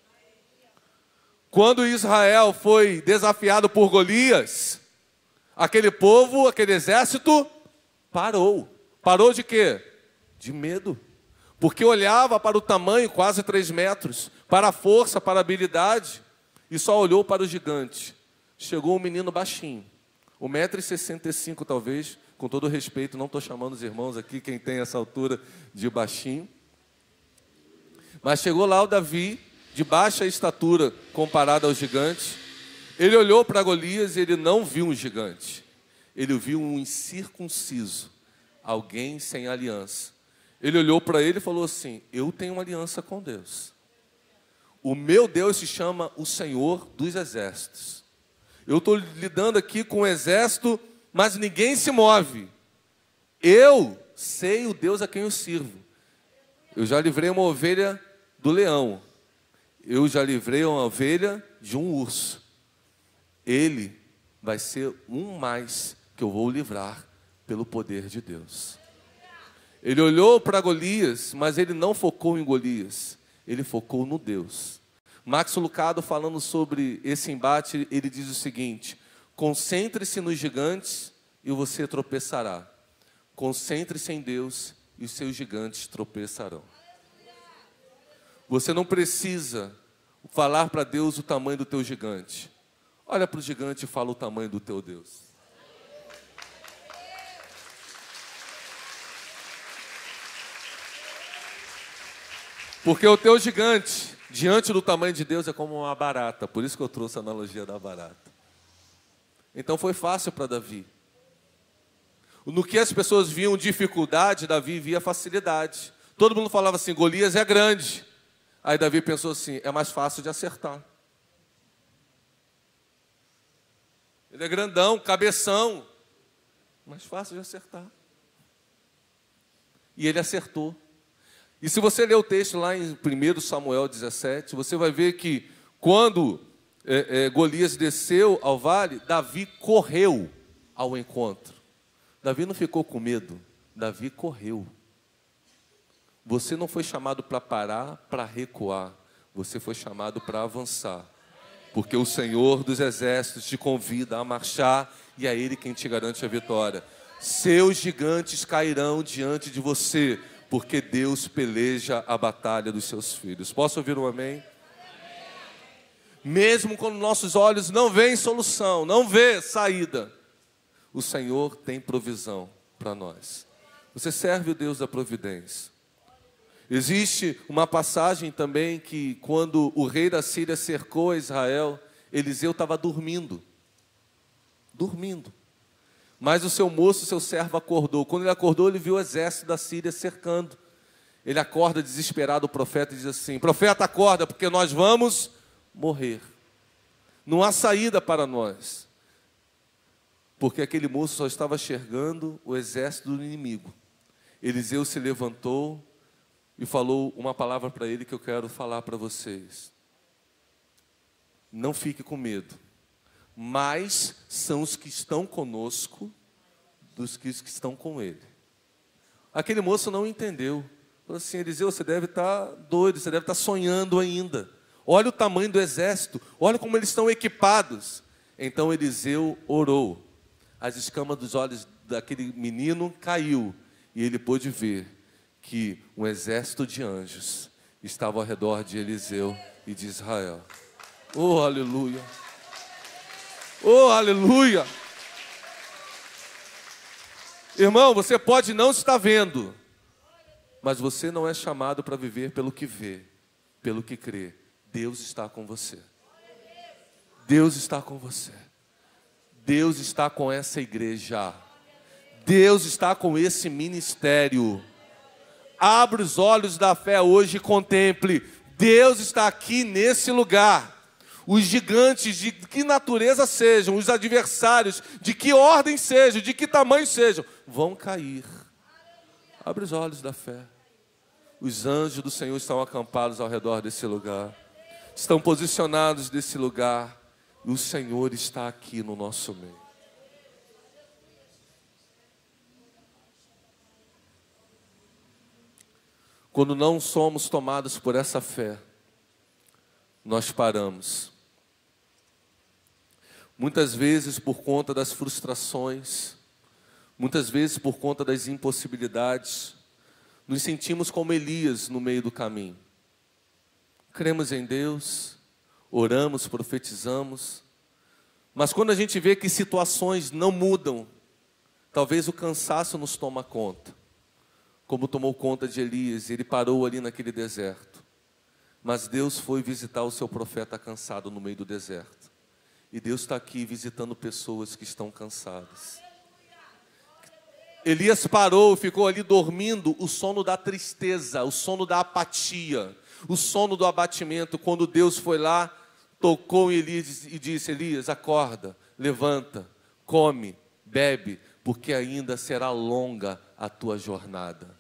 Quando Israel foi desafiado por Golias, aquele povo, aquele exército, parou. Parou de quê? De medo. Porque olhava para o tamanho, quase 3 metros, para a força, para a habilidade, e só olhou para o gigante. Chegou um menino baixinho, 1,65 m talvez, com todo respeito, não estou chamando os irmãos aqui, quem tem essa altura de baixinho. Mas chegou lá o Davi, de baixa estatura comparado ao gigante. Ele olhou para Golias e ele não viu um gigante. Ele viu um incircunciso, alguém sem aliança. Ele olhou para ele e falou assim: eu tenho uma aliança com Deus. O meu Deus se chama o Senhor dos Exércitos. Eu estou lidando aqui com um exército, mas ninguém se move. Eu sei o Deus a quem eu sirvo. Eu já livrei uma ovelha do leão. Eu já livrei uma ovelha de um urso. Ele vai ser um mais que eu vou livrar pelo poder de Deus. Ele olhou para Golias, mas ele não focou em Golias. Ele focou no Deus. Max Lucado, falando sobre esse embate, ele diz o seguinte: concentre-se nos gigantes e você tropeçará. Concentre-se em Deus e os seus gigantes tropeçarão. Você não precisa falar para Deus o tamanho do teu gigante. Olha para o gigante e fala o tamanho do teu Deus. Porque o teu gigante, diante do tamanho de Deus, é como uma barata. Por isso que eu trouxe a analogia da barata. Então foi fácil para Davi. No que as pessoas viam dificuldade, Davi via facilidade. Todo mundo falava assim: Golias é grande. Aí Davi pensou assim: é mais fácil de acertar. Ele é grandão, cabeção. Mais fácil de acertar. E ele acertou. E se você ler o texto lá em 1 Samuel 17, você vai ver que quando Golias desceu ao vale, Davi correu ao encontro. Davi não ficou com medo, Davi correu. Você não foi chamado para parar, para recuar. Você foi chamado para avançar. Porque o Senhor dos Exércitos te convida a marchar e é Ele quem te garante a vitória. Seus gigantes cairão diante de você, porque Deus peleja a batalha dos seus filhos. Posso ouvir um amém? Mesmo quando nossos olhos não veem solução, não vê saída, o Senhor tem provisão para nós. Você serve o Deus da providência. Existe uma passagem também que quando o rei da Síria cercou Israel, Eliseu estava dormindo. Mas o seu moço, seu servo, acordou. Quando ele acordou, ele viu o exército da Síria cercando. Ele acorda desesperado o profeta e diz assim: profeta, acorda, porque nós vamos morrer. Não há saída para nós. Porque aquele moço só estava enxergando o exército do inimigo. Eliseu se levantou e falou uma palavra para ele que eu quero falar para vocês. Não fique com medo. Mais são os que estão conosco dos que os que estão com ele. Aquele moço não entendeu. Falou assim: Eliseu, você deve estar doido, você deve estar sonhando ainda. Olha o tamanho do exército, olha como eles estão equipados. Então Eliseu orou. As escamas dos olhos daquele menino caiu e ele pôde ver que um exército de anjos estava ao redor de Eliseu e de Israel. Oh, aleluia! Oh, aleluia! Irmão, você pode não estar vendo, mas você não é chamado para viver pelo que vê, pelo que crê. Deus está com você. Deus está com você. Deus está com essa igreja. Deus está com esse ministério. Abre os olhos da fé hoje e contemple. Deus está aqui nesse lugar. Os gigantes, de que natureza sejam, os adversários, de que ordem sejam, de que tamanho sejam, vão cair. Abre os olhos da fé. Os anjos do Senhor estão acampados ao redor desse lugar. Estão posicionados nesse lugar. E o Senhor está aqui no nosso meio. Quando não somos tomados por essa fé, nós paramos. Muitas vezes por conta das frustrações, muitas vezes por conta das impossibilidades, nos sentimos como Elias no meio do caminho. Cremos em Deus, oramos, profetizamos, mas quando a gente vê que situações não mudam, talvez o cansaço nos toma conta, como tomou conta de Elias. Ele parou ali naquele deserto, mas Deus foi visitar o seu profeta cansado no meio do deserto, e Deus está aqui visitando pessoas que estão cansadas. Elias parou, ficou ali dormindo, o sono da tristeza, o sono da apatia, o sono do abatimento, quando Deus foi lá, tocou em Elias e disse: Elias, acorda, levanta, come, bebe, porque ainda será longa a tua jornada.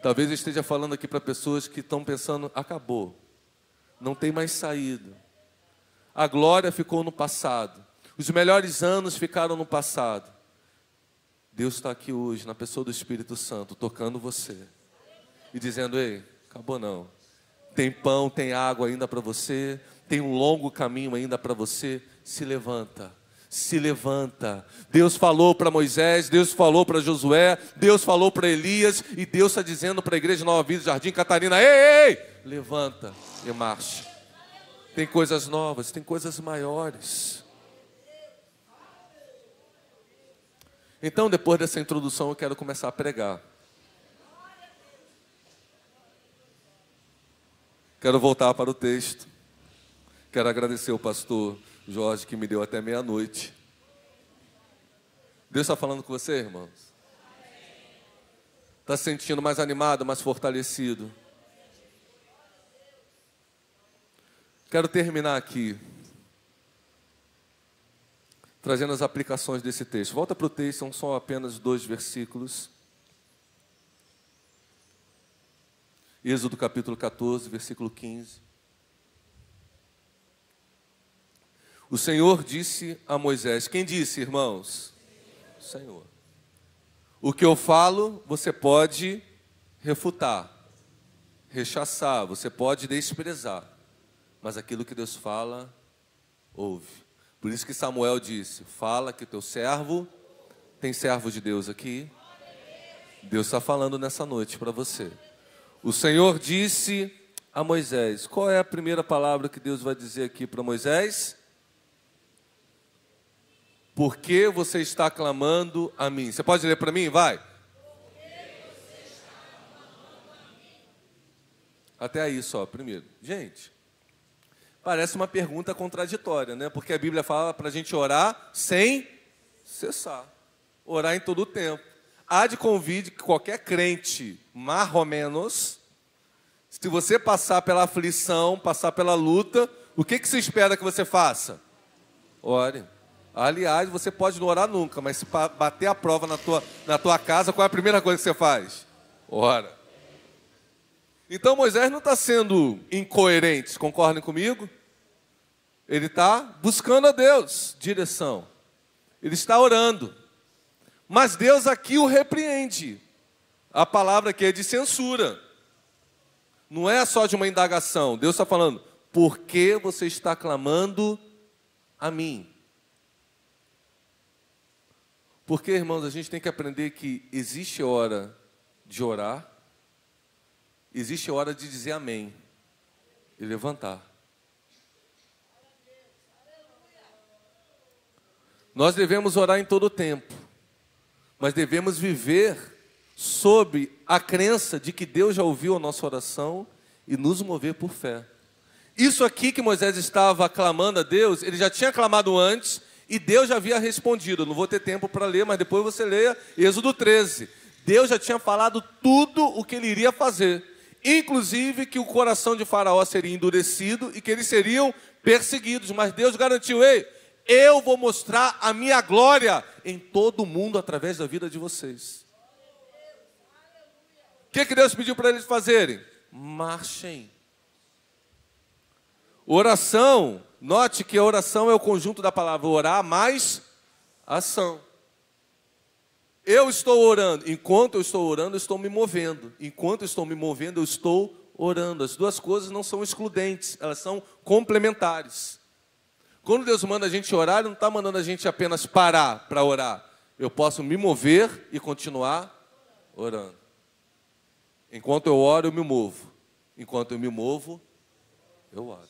Talvez eu esteja falando aqui para pessoas que estão pensando: acabou, não tem mais saída, a glória ficou no passado, os melhores anos ficaram no passado. Deus está aqui hoje, na pessoa do Espírito Santo, tocando você e dizendo: ei, acabou não. Tem pão, tem água ainda para você, tem um longo caminho ainda para você. Se levanta, se levanta. Deus falou para Moisés, Deus falou para Josué, Deus falou para Elias, e Deus está dizendo para a igreja Nova Vida Jardim Catarina: ei, levanta e marcha. Tem coisas novas, tem coisas maiores. Então, depois dessa introdução, eu quero começar a pregar. Quero voltar para o texto. Quero agradecer ao pastor Jorge, que me deu até meia-noite. Deus está falando com você, irmãos? Está se sentindo mais animado, mais fortalecido? Quero terminar aqui, trazendo as aplicações desse texto. Volta para o texto, são só apenas 2 versículos. Êxodo capítulo 14, versículo 15. O Senhor disse a Moisés. Quem disse, irmãos? O Senhor. O que eu falo, você pode refutar, rechaçar, você pode desprezar, mas aquilo que Deus fala, ouve. Por isso que Samuel disse: fala que teu servo, tem servo de Deus aqui? Deus está falando nessa noite para você. O Senhor disse a Moisés. Qual é a primeira palavra que Deus vai dizer aqui para Moisés? Por que você está clamando a mim? Você pode ler para mim? Vai. Até aí só, primeiro. Gente, parece uma pergunta contraditória, né? Porque a Bíblia fala para a gente orar sem cessar. Orar em todo o tempo. Há de convite que qualquer crente, mais ou menos, se você passar pela aflição, passar pela luta, o que se espera que você faça? Ore. Aliás, você pode não orar nunca, mas se bater a prova na tua casa, qual é a primeira coisa que você faz? Ora. Então Moisés não está sendo incoerente, concordem comigo? Ele está buscando a Deus direção. Ele está orando. Mas Deus aqui o repreende. A palavra aqui é de censura. Não é só de uma indagação. Deus está falando: por que você está clamando a mim? Porque, irmãos, a gente tem que aprender que existe hora de orar, existe hora de dizer amém e levantar. Nós devemos orar em todo o tempo, mas devemos viver sob a crença de que Deus já ouviu a nossa oração e nos mover por fé. Isso aqui que Moisés estava clamando a Deus, ele já tinha clamado antes e Deus já havia respondido. Eu não vou ter tempo para ler, mas depois você leia Êxodo 13. Deus já tinha falado tudo o que ele iria fazer, inclusive que o coração de Faraó seria endurecido e que eles seriam perseguidos, mas Deus garantiu: ei, eu vou mostrar a minha glória em todo o mundo através da vida de vocês. que Deus pediu para eles fazerem? Marchem. Oração, note que a oração é o conjunto da palavra orar mais ação. Eu estou orando. Enquanto eu estou orando, eu estou me movendo. Enquanto eu estou me movendo, eu estou orando. As duas coisas não são excludentes, elas são complementares. Quando Deus manda a gente orar, Ele não está mandando a gente apenas parar para orar. Eu posso me mover e continuar orando. Enquanto eu oro, eu me movo. Enquanto eu me movo, eu oro.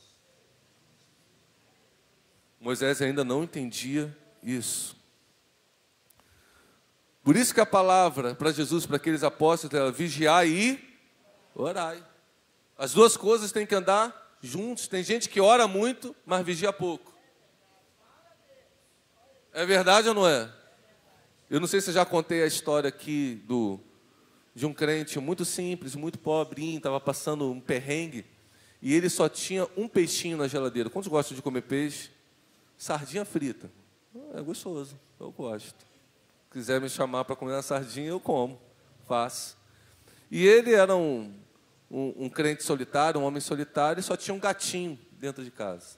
Moisés ainda não entendia isso. Por isso que a palavra para Jesus, para aqueles apóstolos, era vigiai e orai. As duas coisas têm que andar juntos. Tem gente que ora muito, mas vigia pouco. É verdade ou não é? Eu não sei se eu já contei a história aqui de um crente muito simples, muito pobrinho, estava passando um perrengue, e ele só tinha um peixinho na geladeira. Quantos gostam de comer peixe? Sardinha frita. É gostoso, eu gosto. Se quiser me chamar para comer uma sardinha, eu como, faço. E ele era um crente solitário, um homem solitário, e só tinha um gatinho dentro de casa.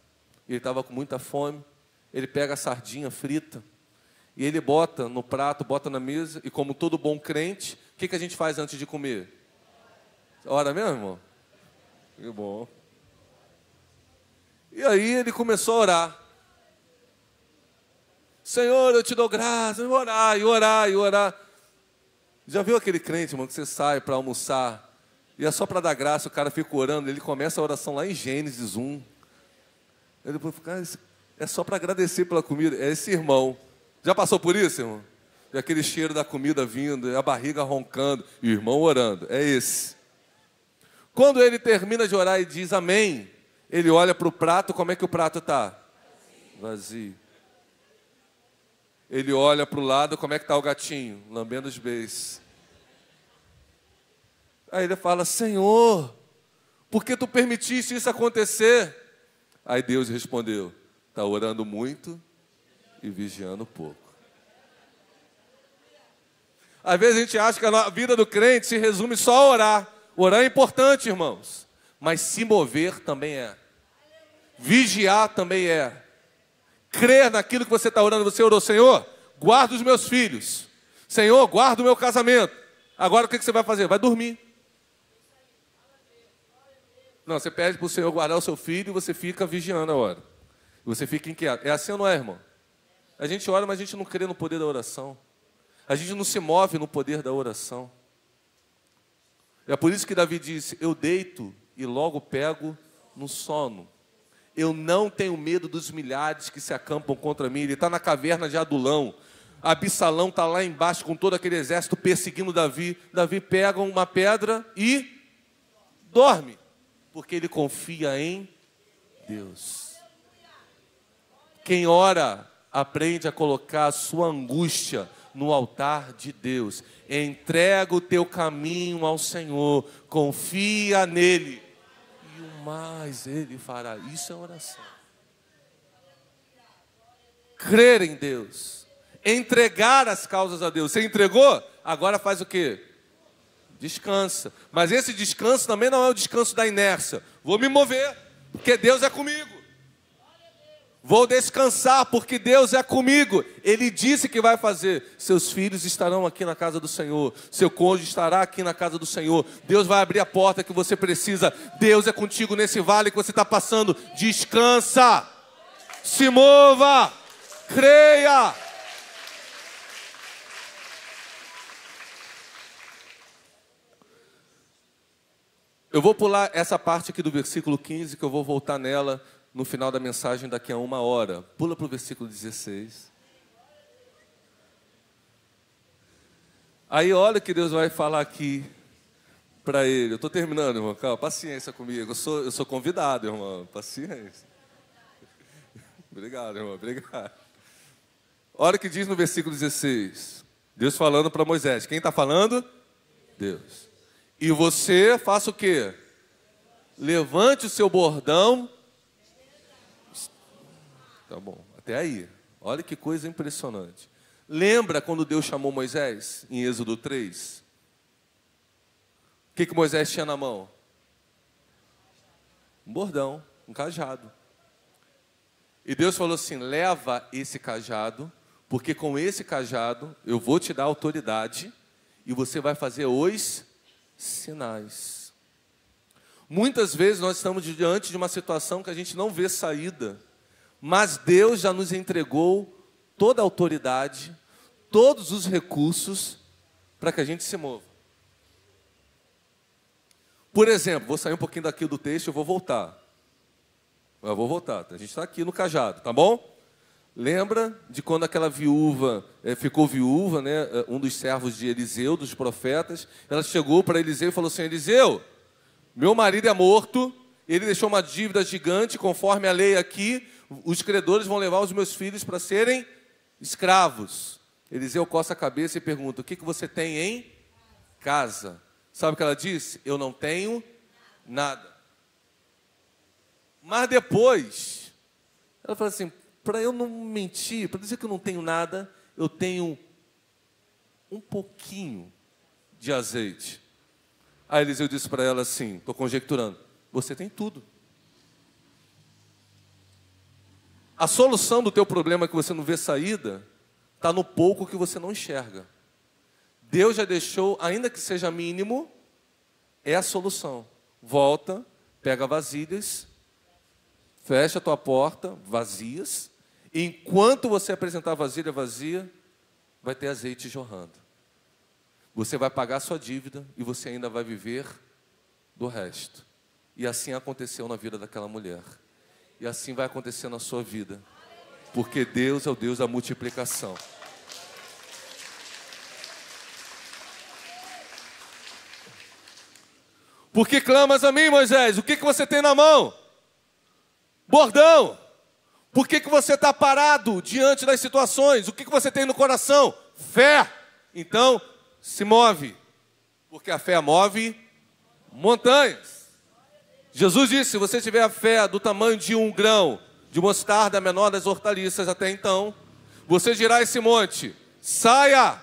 Ele estava com muita fome, ele pega a sardinha frita, e ele bota no prato, bota na mesa, e como todo bom crente, o que a gente faz antes de comer? Ora mesmo, irmão? Que bom. E aí ele começou a orar. Senhor, eu te dou graça, e orar, e orar, e orar. Já viu aquele crente, irmão, que você sai para almoçar, e é só para dar graça, o cara fica orando, ele começa a oração lá em Gênesis 1. Aí depois fica, é só para agradecer pela comida. É esse irmão. Já passou por isso, irmão? E aquele cheiro da comida vindo, a barriga roncando, e o irmão orando. É esse. Quando ele termina de orar e diz amém, ele olha para o prato, como é que o prato está? Vazio. Ele olha para o lado, como é que está o gatinho? Lambendo os beijos. Aí ele fala, Senhor, por que tu permitiste isso acontecer? Aí Deus respondeu, está orando muito e vigiando pouco. Às vezes a gente acha que a vida do crente se resume só a orar. Orar é importante, irmãos, mas se mover também é. Vigiar também é. Crer naquilo que você está orando. Você orou, Senhor, guarda os meus filhos. Senhor, guarda o meu casamento. Agora o que você vai fazer? Vai dormir. Não, você pede para o Senhor guardar o seu filho e você fica vigiando a hora. Você fica inquieto. É assim ou não é, irmão? A gente ora, mas a gente não crê no poder da oração. A gente não se move no poder da oração. É por isso que Davi disse, eu deito e logo pego no sono. Eu não tenho medo dos milhares que se acampam contra mim. Ele está na caverna de Adulão. Absalão está lá embaixo com todo aquele exército perseguindo Davi. Davi pega uma pedra e dorme. Porque ele confia em Deus. Quem ora, aprende a colocar a sua angústia no altar de Deus. Entrega o teu caminho ao Senhor. Confia nele. Mas Ele fará. Isso é oração. Crer em Deus. Entregar as causas a Deus. Você entregou? Agora faz o quê? Descansa. Mas esse descanso também não é o descanso da inércia. Vou me mover, porque Deus é comigo. Vou descansar, porque Deus é comigo. Ele disse que vai fazer. Seus filhos estarão aqui na casa do Senhor. Seu cônjuge estará aqui na casa do Senhor. Deus vai abrir a porta que você precisa. Deus é contigo nesse vale que você está passando. Descansa. Se mova. Creia. Eu vou pular essa parte aqui do versículo 15, que eu vou voltar nela no final da mensagem daqui a 1 hora. Pula para o versículo 16. Aí olha o que Deus vai falar aqui para ele. Eu estou terminando, irmão. Calma, paciência comigo. Eu sou convidado, irmão. Paciência. Obrigado, irmão. Obrigado. Olha o que diz no versículo 16. Deus falando para Moisés. Quem está falando? Deus. E você faça o quê? Levante o seu bordão. Tá bom, até aí. Olha que coisa impressionante. Lembra quando Deus chamou Moisés, em Êxodo 3? que Moisés tinha na mão? Um bordão, um cajado. E Deus falou assim, leva esse cajado, porque com esse cajado eu vou te dar autoridade e você vai fazer os sinais. Muitas vezes nós estamos diante de uma situação que a gente não vê saída, mas Deus já nos entregou toda a autoridade, todos os recursos para que a gente se mova. Por exemplo, vou sair um pouquinho daqui do texto, eu vou voltar. A gente está aqui no cajado, tá bom? Lembra de quando aquela viúva ficou viúva, né? Um dos servos de Eliseu, dos profetas, ela chegou para Eliseu e falou assim, Eliseu, meu marido é morto, ele deixou uma dívida gigante, conforme a lei aqui, os credores vão levar os meus filhos para serem escravos. Eliseu coça a cabeça e pergunta, o que você tem em casa? Sabe o que ela disse? Eu não tenho nada. Mas depois, ela fala assim, para eu não mentir, para dizer que eu não tenho nada, eu tenho um pouquinho de azeite. Aí Eliseu disse para ela assim, estou conjecturando, você tem tudo. A solução do teu problema que você não vê saída, está no pouco que você não enxerga. Deus já deixou, ainda que seja mínimo, é a solução. Volta, pega vasilhas, fecha a tua porta, vazias. Enquanto você apresentar a vasilha vazia, vai ter azeite jorrando. Você vai pagar a sua dívida e você ainda vai viver do resto. E assim aconteceu na vida daquela mulher. E assim vai acontecer na sua vida. Porque Deus é o Deus da multiplicação. Por que clamas a mim, Moisés? O que você tem na mão? Bordão. Por que você está parado diante das situações? O que você tem no coração? Fé. Então, se move. Porque a fé move montanhas. Jesus disse, se você tiver a fé do tamanho de um grão de mostarda, menor das hortaliças até então, você dirá a esse monte, saia,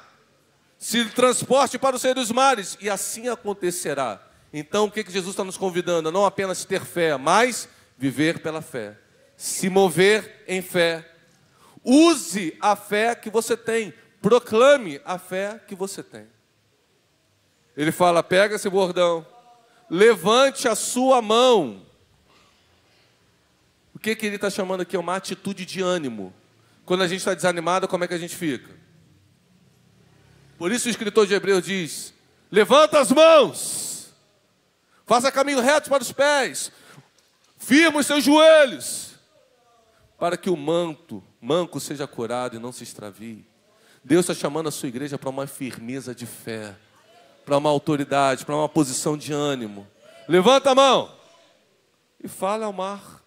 se transporte para o seio dos mares, e assim acontecerá. Então, o que Jesus está nos convidando? Não apenas ter fé, mas viver pela fé. Se mover em fé. Use a fé que você tem. Proclame a fé que você tem. Ele fala, pega esse bordão. Levante a sua mão. O que ele está chamando aqui é uma atitude de ânimo. Quando a gente está desanimado, como é que a gente fica? Por isso o escritor de Hebreus diz, levanta as mãos. Faça caminho reto para os pés. Firma os seus joelhos. Para que o manco seja curado e não se extravie. Deus está chamando a sua igreja para uma firmeza de fé. Para uma autoridade, para uma posição de ânimo. Levanta a mão. E fala ao mar.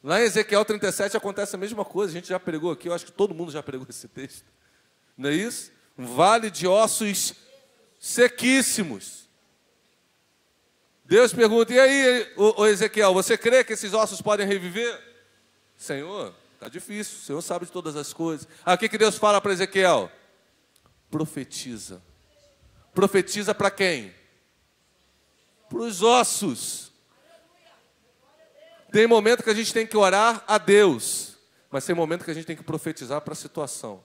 Lá em Ezequiel 37 acontece a mesma coisa. A gente já pregou aqui. Eu acho que todo mundo já pregou esse texto. Não é isso? Um vale de ossos sequíssimos. Deus pergunta, e aí, ô Ezequiel, você crê que esses ossos podem reviver? Senhor, está difícil, o Senhor sabe de todas as coisas. O que Deus fala para Ezequiel? Profetiza. Profetiza para quem? Para os ossos. Tem momento que a gente tem que orar a Deus, mas tem momento que a gente tem que profetizar para a situação.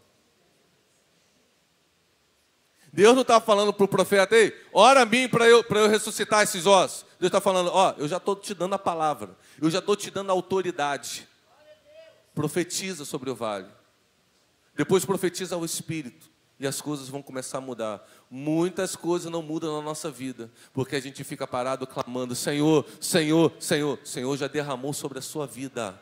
Deus não está falando para o profeta, ei, ora a mim para eu ressuscitar esses ossos. Deus está falando, eu já estou te dando a palavra, eu já estou te dando a autoridade. Profetiza sobre o vale. Depois profetiza ao Espírito. E as coisas vão começar a mudar. Muitas coisas não mudam na nossa vida, porque a gente fica parado clamando, Senhor, Senhor, Senhor. O Senhor já derramou sobre a sua vida.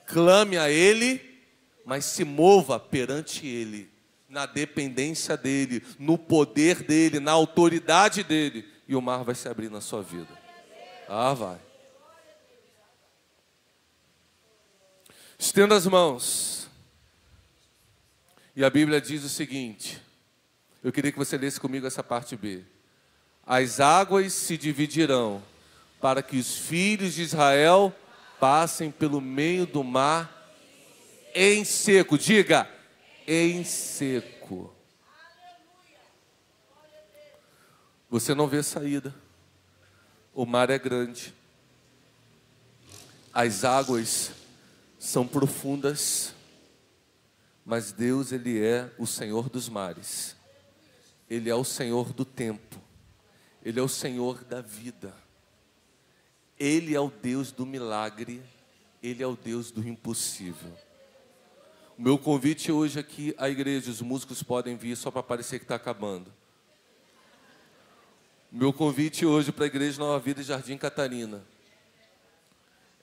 Clame a Ele, mas se mova perante Ele. Na dependência dEle, no poder dEle, na autoridade dEle. E o mar vai se abrir na sua vida. Vai. Estenda as mãos. E a Bíblia diz o seguinte. Eu queria que você lesse comigo essa parte B. As águas se dividirão, para que os filhos de Israel passem pelo meio do mar em seco. Diga, em seco. Você não vê saída. O mar é grande. As águas são profundas. Mas Deus, Ele é o Senhor dos mares. Ele é o Senhor do tempo. Ele é o Senhor da vida. Ele é o Deus do milagre. Ele é o Deus do impossível. O meu convite hoje aqui à igreja, os músicos podem vir só para parecer que está acabando. O meu convite hoje para a igreja Nova Vida Jardim Catarina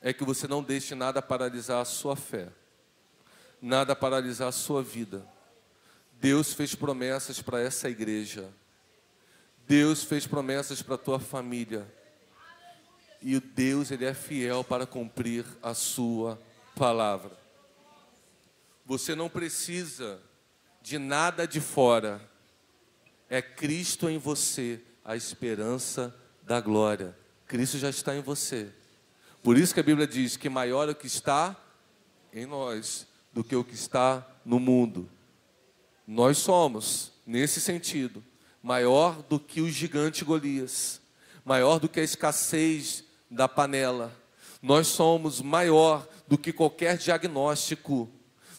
é que você não deixe nada paralisar a sua fé, nada paralisar a sua vida. Deus fez promessas para essa igreja. Deus fez promessas para a tua família. E o Deus, Ele é fiel para cumprir a sua palavra. Você não precisa de nada de fora. É Cristo em você, a esperança da glória. Cristo já está em você. Por isso que a Bíblia diz que maior é o que está em nós do que o que está no mundo. Nós somos, nesse sentido, maior do que o gigante Golias, maior do que a escassez da panela. Nós somos maior do que qualquer diagnóstico.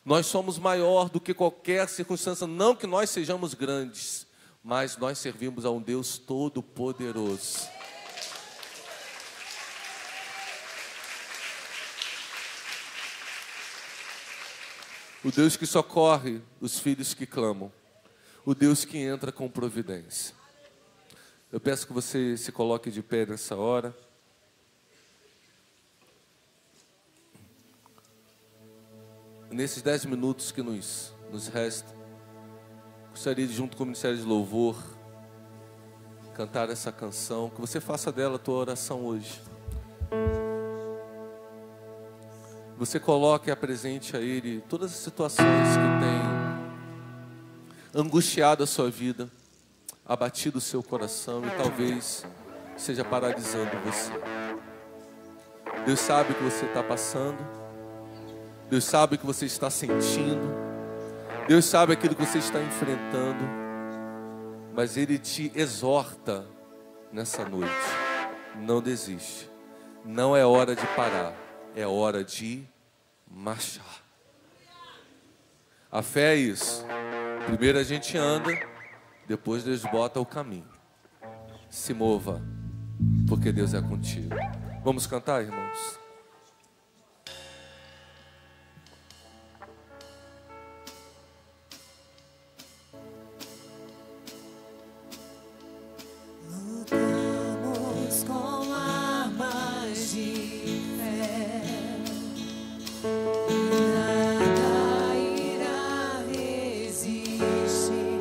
Nós somos maior do que qualquer circunstância. Não que nós sejamos grandes, mas nós servimos a um Deus todo-poderoso. O Deus que socorre os filhos que clamam. O Deus que entra com providência. Eu peço que você se coloque de pé nessa hora. Nesses 10 minutos que nos resta, gostaria de, junto com o Ministério de Louvor, cantar essa canção. Que você faça dela a tua oração hoje. Você coloque e apresente a Ele todas as situações que têm angustiado a sua vida, abatido o seu coração e talvez esteja paralisando você. Deus sabe o que você está passando. Deus sabe o que você está sentindo. Deus sabe aquilo que você está enfrentando. Mas Ele te exorta nessa noite. Não desiste. Não é hora de parar. É hora de marchar. A fé é isso. Primeiro a gente anda, depois Deus bota o caminho. Se mova, porque Deus é contigo. Vamos cantar, irmãos? Lutamos com armas de fé. Nada irá resistir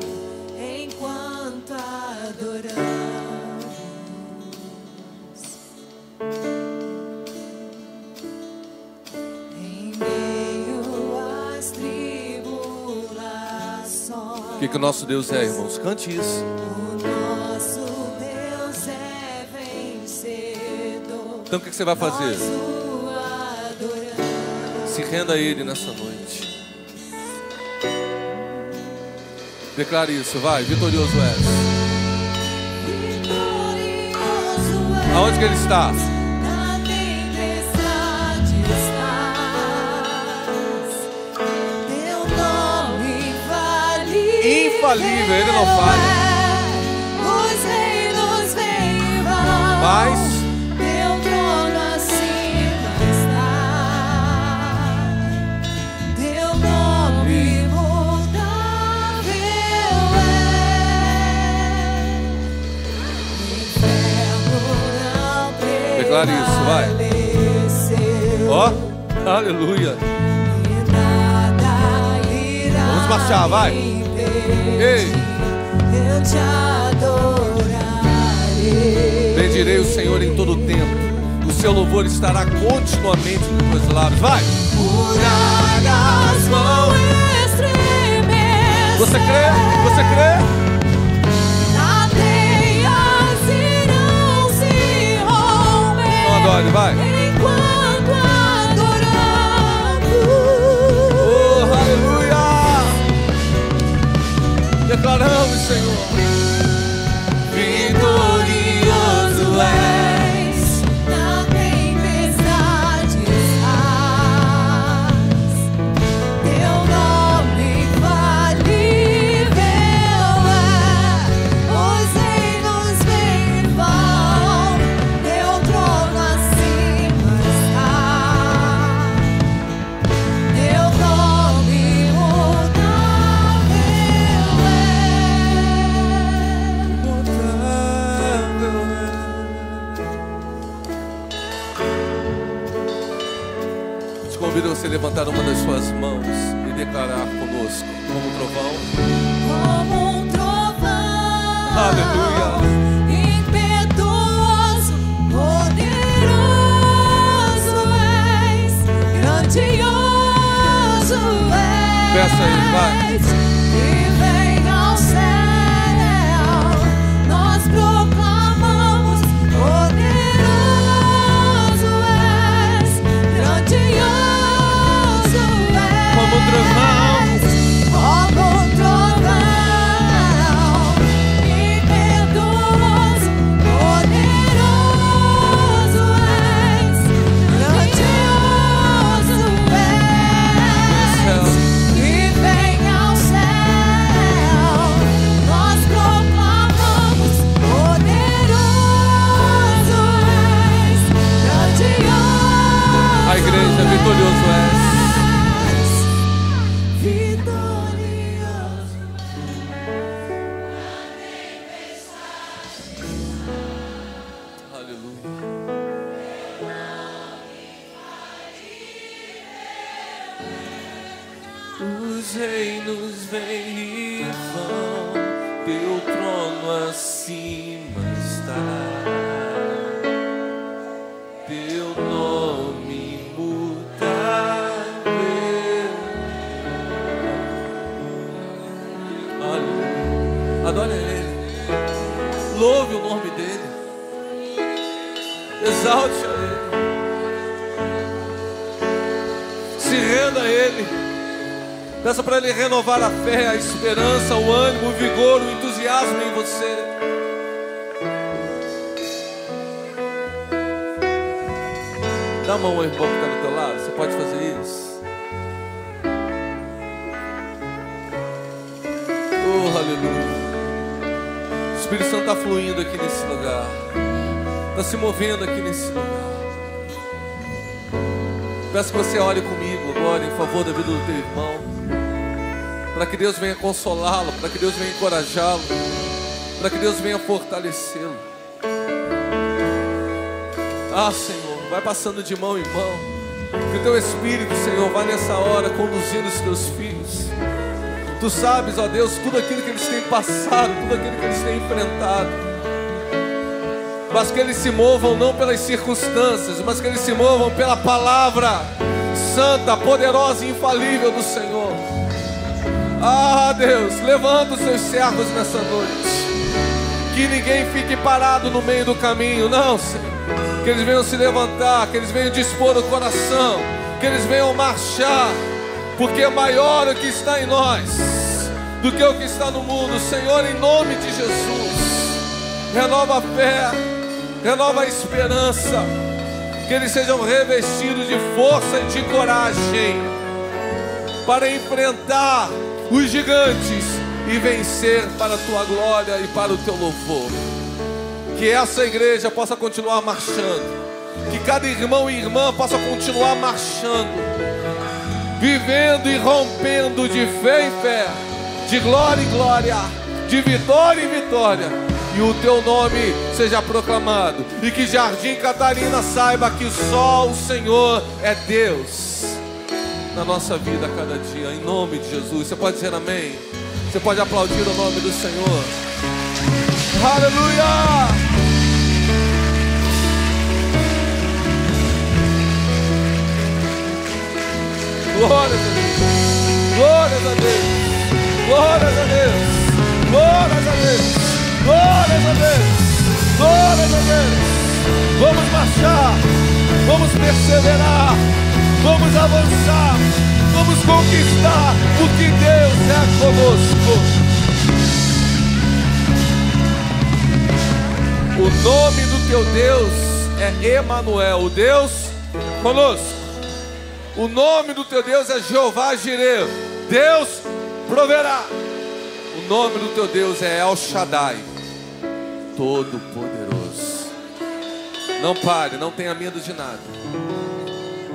enquanto adoramos. Em meio às tribulações. O que o nosso Deus é, irmãos? Cante isso. O nosso Deus é vencedor. Então o que você vai fazer? Nós o adoramos. Se renda a Ele nessa noite. Declare isso, vai. Vitorioso és. Vitorioso és. Aonde que Ele está? Na tempestade estás. Teu nome infalível. Infalível, Ele não falha. Os reinos vêm e vão. Mas Teu trono acima está. Teu nome imutável é. O inferno não Declare isso, vai. prevaleceu. ó, aleluia. E nada irá Vamos marchar, vai. impedir. Ei. Eu te adorarei. Bendirei o Senhor em todo o tempo. O seu louvor estará continuamente nos meus lábios. Vai! Muralhas vão estremecer. Você crê? Você crê? Cadeias irão se romper. Então adore, vai. Enquanto adoramos. Oh, aleluia! Declaramos, Senhor. Vitor. Convido você a levantar uma das suas mãos e declarar conosco, como um trovão. Como um trovão. Aleluia. Impetuoso, poderoso és, grandioso és. Peça a Ele, vai. E vem ao céu, nós proclamamos, poderoso és, grandioso és. Como um trovão. Como um trovão, impetuoso, poderoso és, grandioso és. E vem ao céu, nós proclamamos, poderoso és, grandioso. A igreja vitorioso és. Vitorioso. Aleluia. Os reinos vêm e vão, teu trono acima está. Teu nome imutável. Aleluia. Adore a Ele. Louve o nome dEle. Exalte a Ele. Se renda a Ele. Peça para Ele renovar a fé, a esperança, o ânimo, o vigor, o entusiasmo em você. Dá a mão ao irmão que está do teu lado. Você pode fazer isso? Oh, aleluia. O Espírito Santo está fluindo aqui nesse lugar. Está se movendo aqui nesse lugar. Peço que você ore comigo agora em favor da vida do teu irmão, para que Deus venha consolá-lo, para que Deus venha encorajá-lo, para que Deus venha fortalecê-lo. Ah, Senhor, vai passando de mão em mão. Que o teu Espírito, Senhor, vá nessa hora conduzindo os teus filhos. Tu sabes, ó Deus, tudo aquilo que eles têm passado, tudo aquilo que eles têm enfrentado. Mas que eles se movam não pelas circunstâncias, mas que eles se movam pela palavra santa, poderosa e infalível do Senhor. Ah, Deus, levanta os seus servos nessa noite. Que ninguém fique parado no meio do caminho, não, Senhor. Que eles venham se levantar, que eles venham dispor o coração, que eles venham marchar, porque é maior o que está em nós do que o que está no mundo. Senhor, em nome de Jesus, renova a fé, renova a esperança, que eles sejam revestidos de força e de coragem para enfrentar os gigantes e vencer para a tua glória e para o teu louvor. Que essa igreja possa continuar marchando, que cada irmão e irmã possa continuar marchando, vivendo e rompendo de fé em fé, de glória em glória, de vitória em vitória, e o teu nome seja proclamado, e que Jardim Catarina saiba que só o Senhor é Deus na nossa vida a cada dia, em nome de Jesus. Você pode dizer amém? Você pode aplaudir o nome do Senhor. Aleluia! Glórias a Deus, glórias a Deus, glórias a Deus, glórias a Deus, glórias a Deus, glórias a Deus. Vamos marchar, vamos perseverar, vamos avançar, vamos conquistar, porque Deus é conosco. O nome do teu Deus é Emanuel, o Deus conosco. O nome do teu Deus é Jeová Jireh, Deus proverá. O nome do teu Deus é El Shaddai, Todo-Poderoso. Não pare, não tenha medo de nada.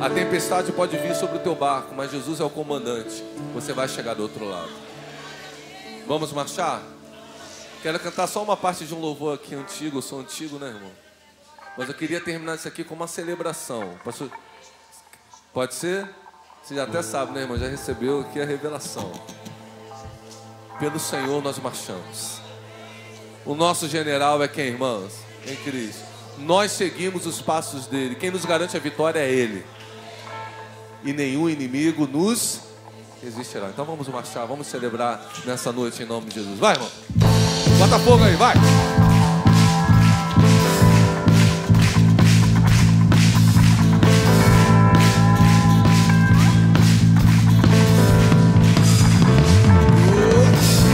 A tempestade pode vir sobre o teu barco, mas Jesus é o comandante. Você vai chegar do outro lado. Vamos marchar? Quero cantar só uma parte de um louvor aqui antigo. Eu sou antigo, né, irmão? Mas eu queria terminar isso aqui com uma celebração. Pode ser? Você já até sabe, né, irmão? Já recebeu aqui a revelação. Pelo Senhor nós marchamos. O nosso general é quem, irmãos? Em Cristo. Nós seguimos os passos dele. Quem nos garante a vitória é Ele. E nenhum inimigo nos resistirá. Então vamos marchar, vamos celebrar nessa noite em nome de Jesus. Vai, irmão. Bota fogo aí, vai.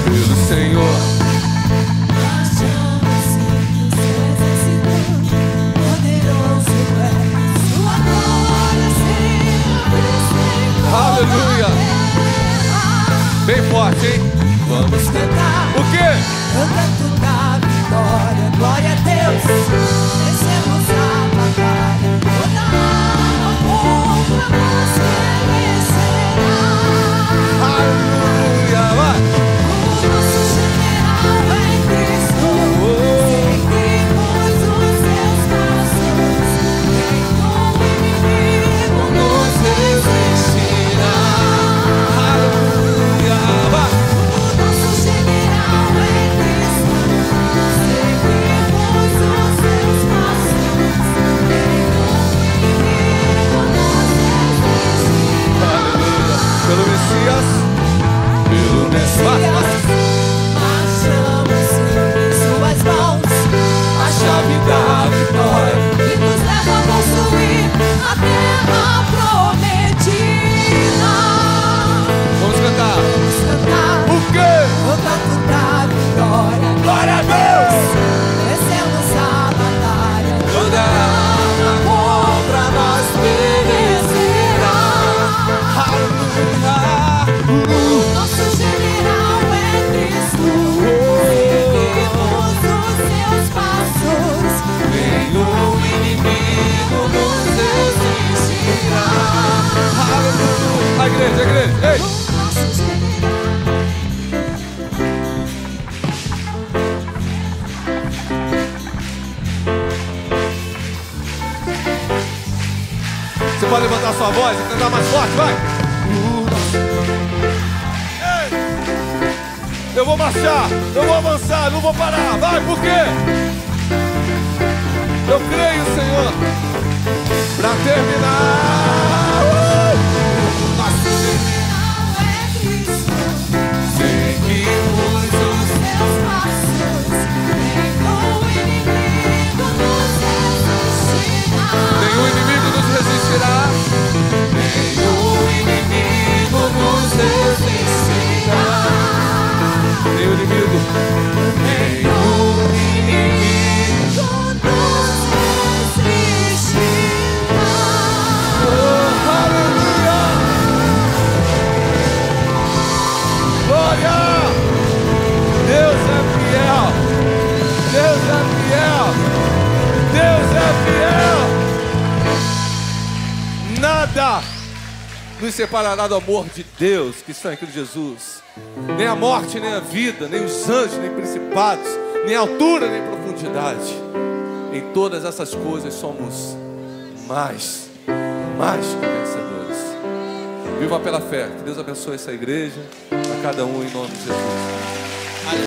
Pelo Senhor. Aleluia. Bem forte, hein? Vamos cantar. O quê? Canta da vitória, glória a Deus. Vencemos a batalha. Toda alma contra nós perecerá. Aleluia, vai. O nosso general é Cristo. Seguimos os seus passos. Nenhum inimigo nos resistirá. Aleluia, vai. O nosso general é Cristo. Seguimos os seus passos. Nenhum inimigo nos resistirá. Aleluia. Pelo Messias. Pelo Messias. Marchamos em suas mãos, a chave da vitória que nos leva a construir a terra prometida. Vamos cantar. Vamos cantar O quê? o canto da vitória. Glória a Deus. Vencemos a batalha. Toda alma contra nós perecerá. Aleluia. O nosso general é Cristo. Seguimos os seus passos. Nenhum inimigo nos resistirá. Aleluia. A igreja, ei. O nosso general. Você pode levantar sua voz e cantar mais forte, vai. Ei. Eu vou marchar, eu vou avançar, não vou parar. Vai, por quê? Eu creio, Senhor. Pra terminar. Nosso general é Cristo. Seguimos Os seus passos. Nenhum inimigo nos resistirá. Nenhum inimigo nos resistirá. Nenhum inimigo nos resistirá. Nenhum inimigo. Nenhum inimigo nos resistirá. Oh, aleluia. Glória. Deus é fiel. Deus é fiel. Deus é fiel. Nada nos separará do amor de Deus que está em Cristo Jesus. Nem a morte, nem a vida, nem os anjos, nem principados, nem altura, nem profundidade. Em todas essas coisas somos mais que vencedores. Viva pela fé. Que Deus abençoe essa igreja, a cada um em nome de Jesus.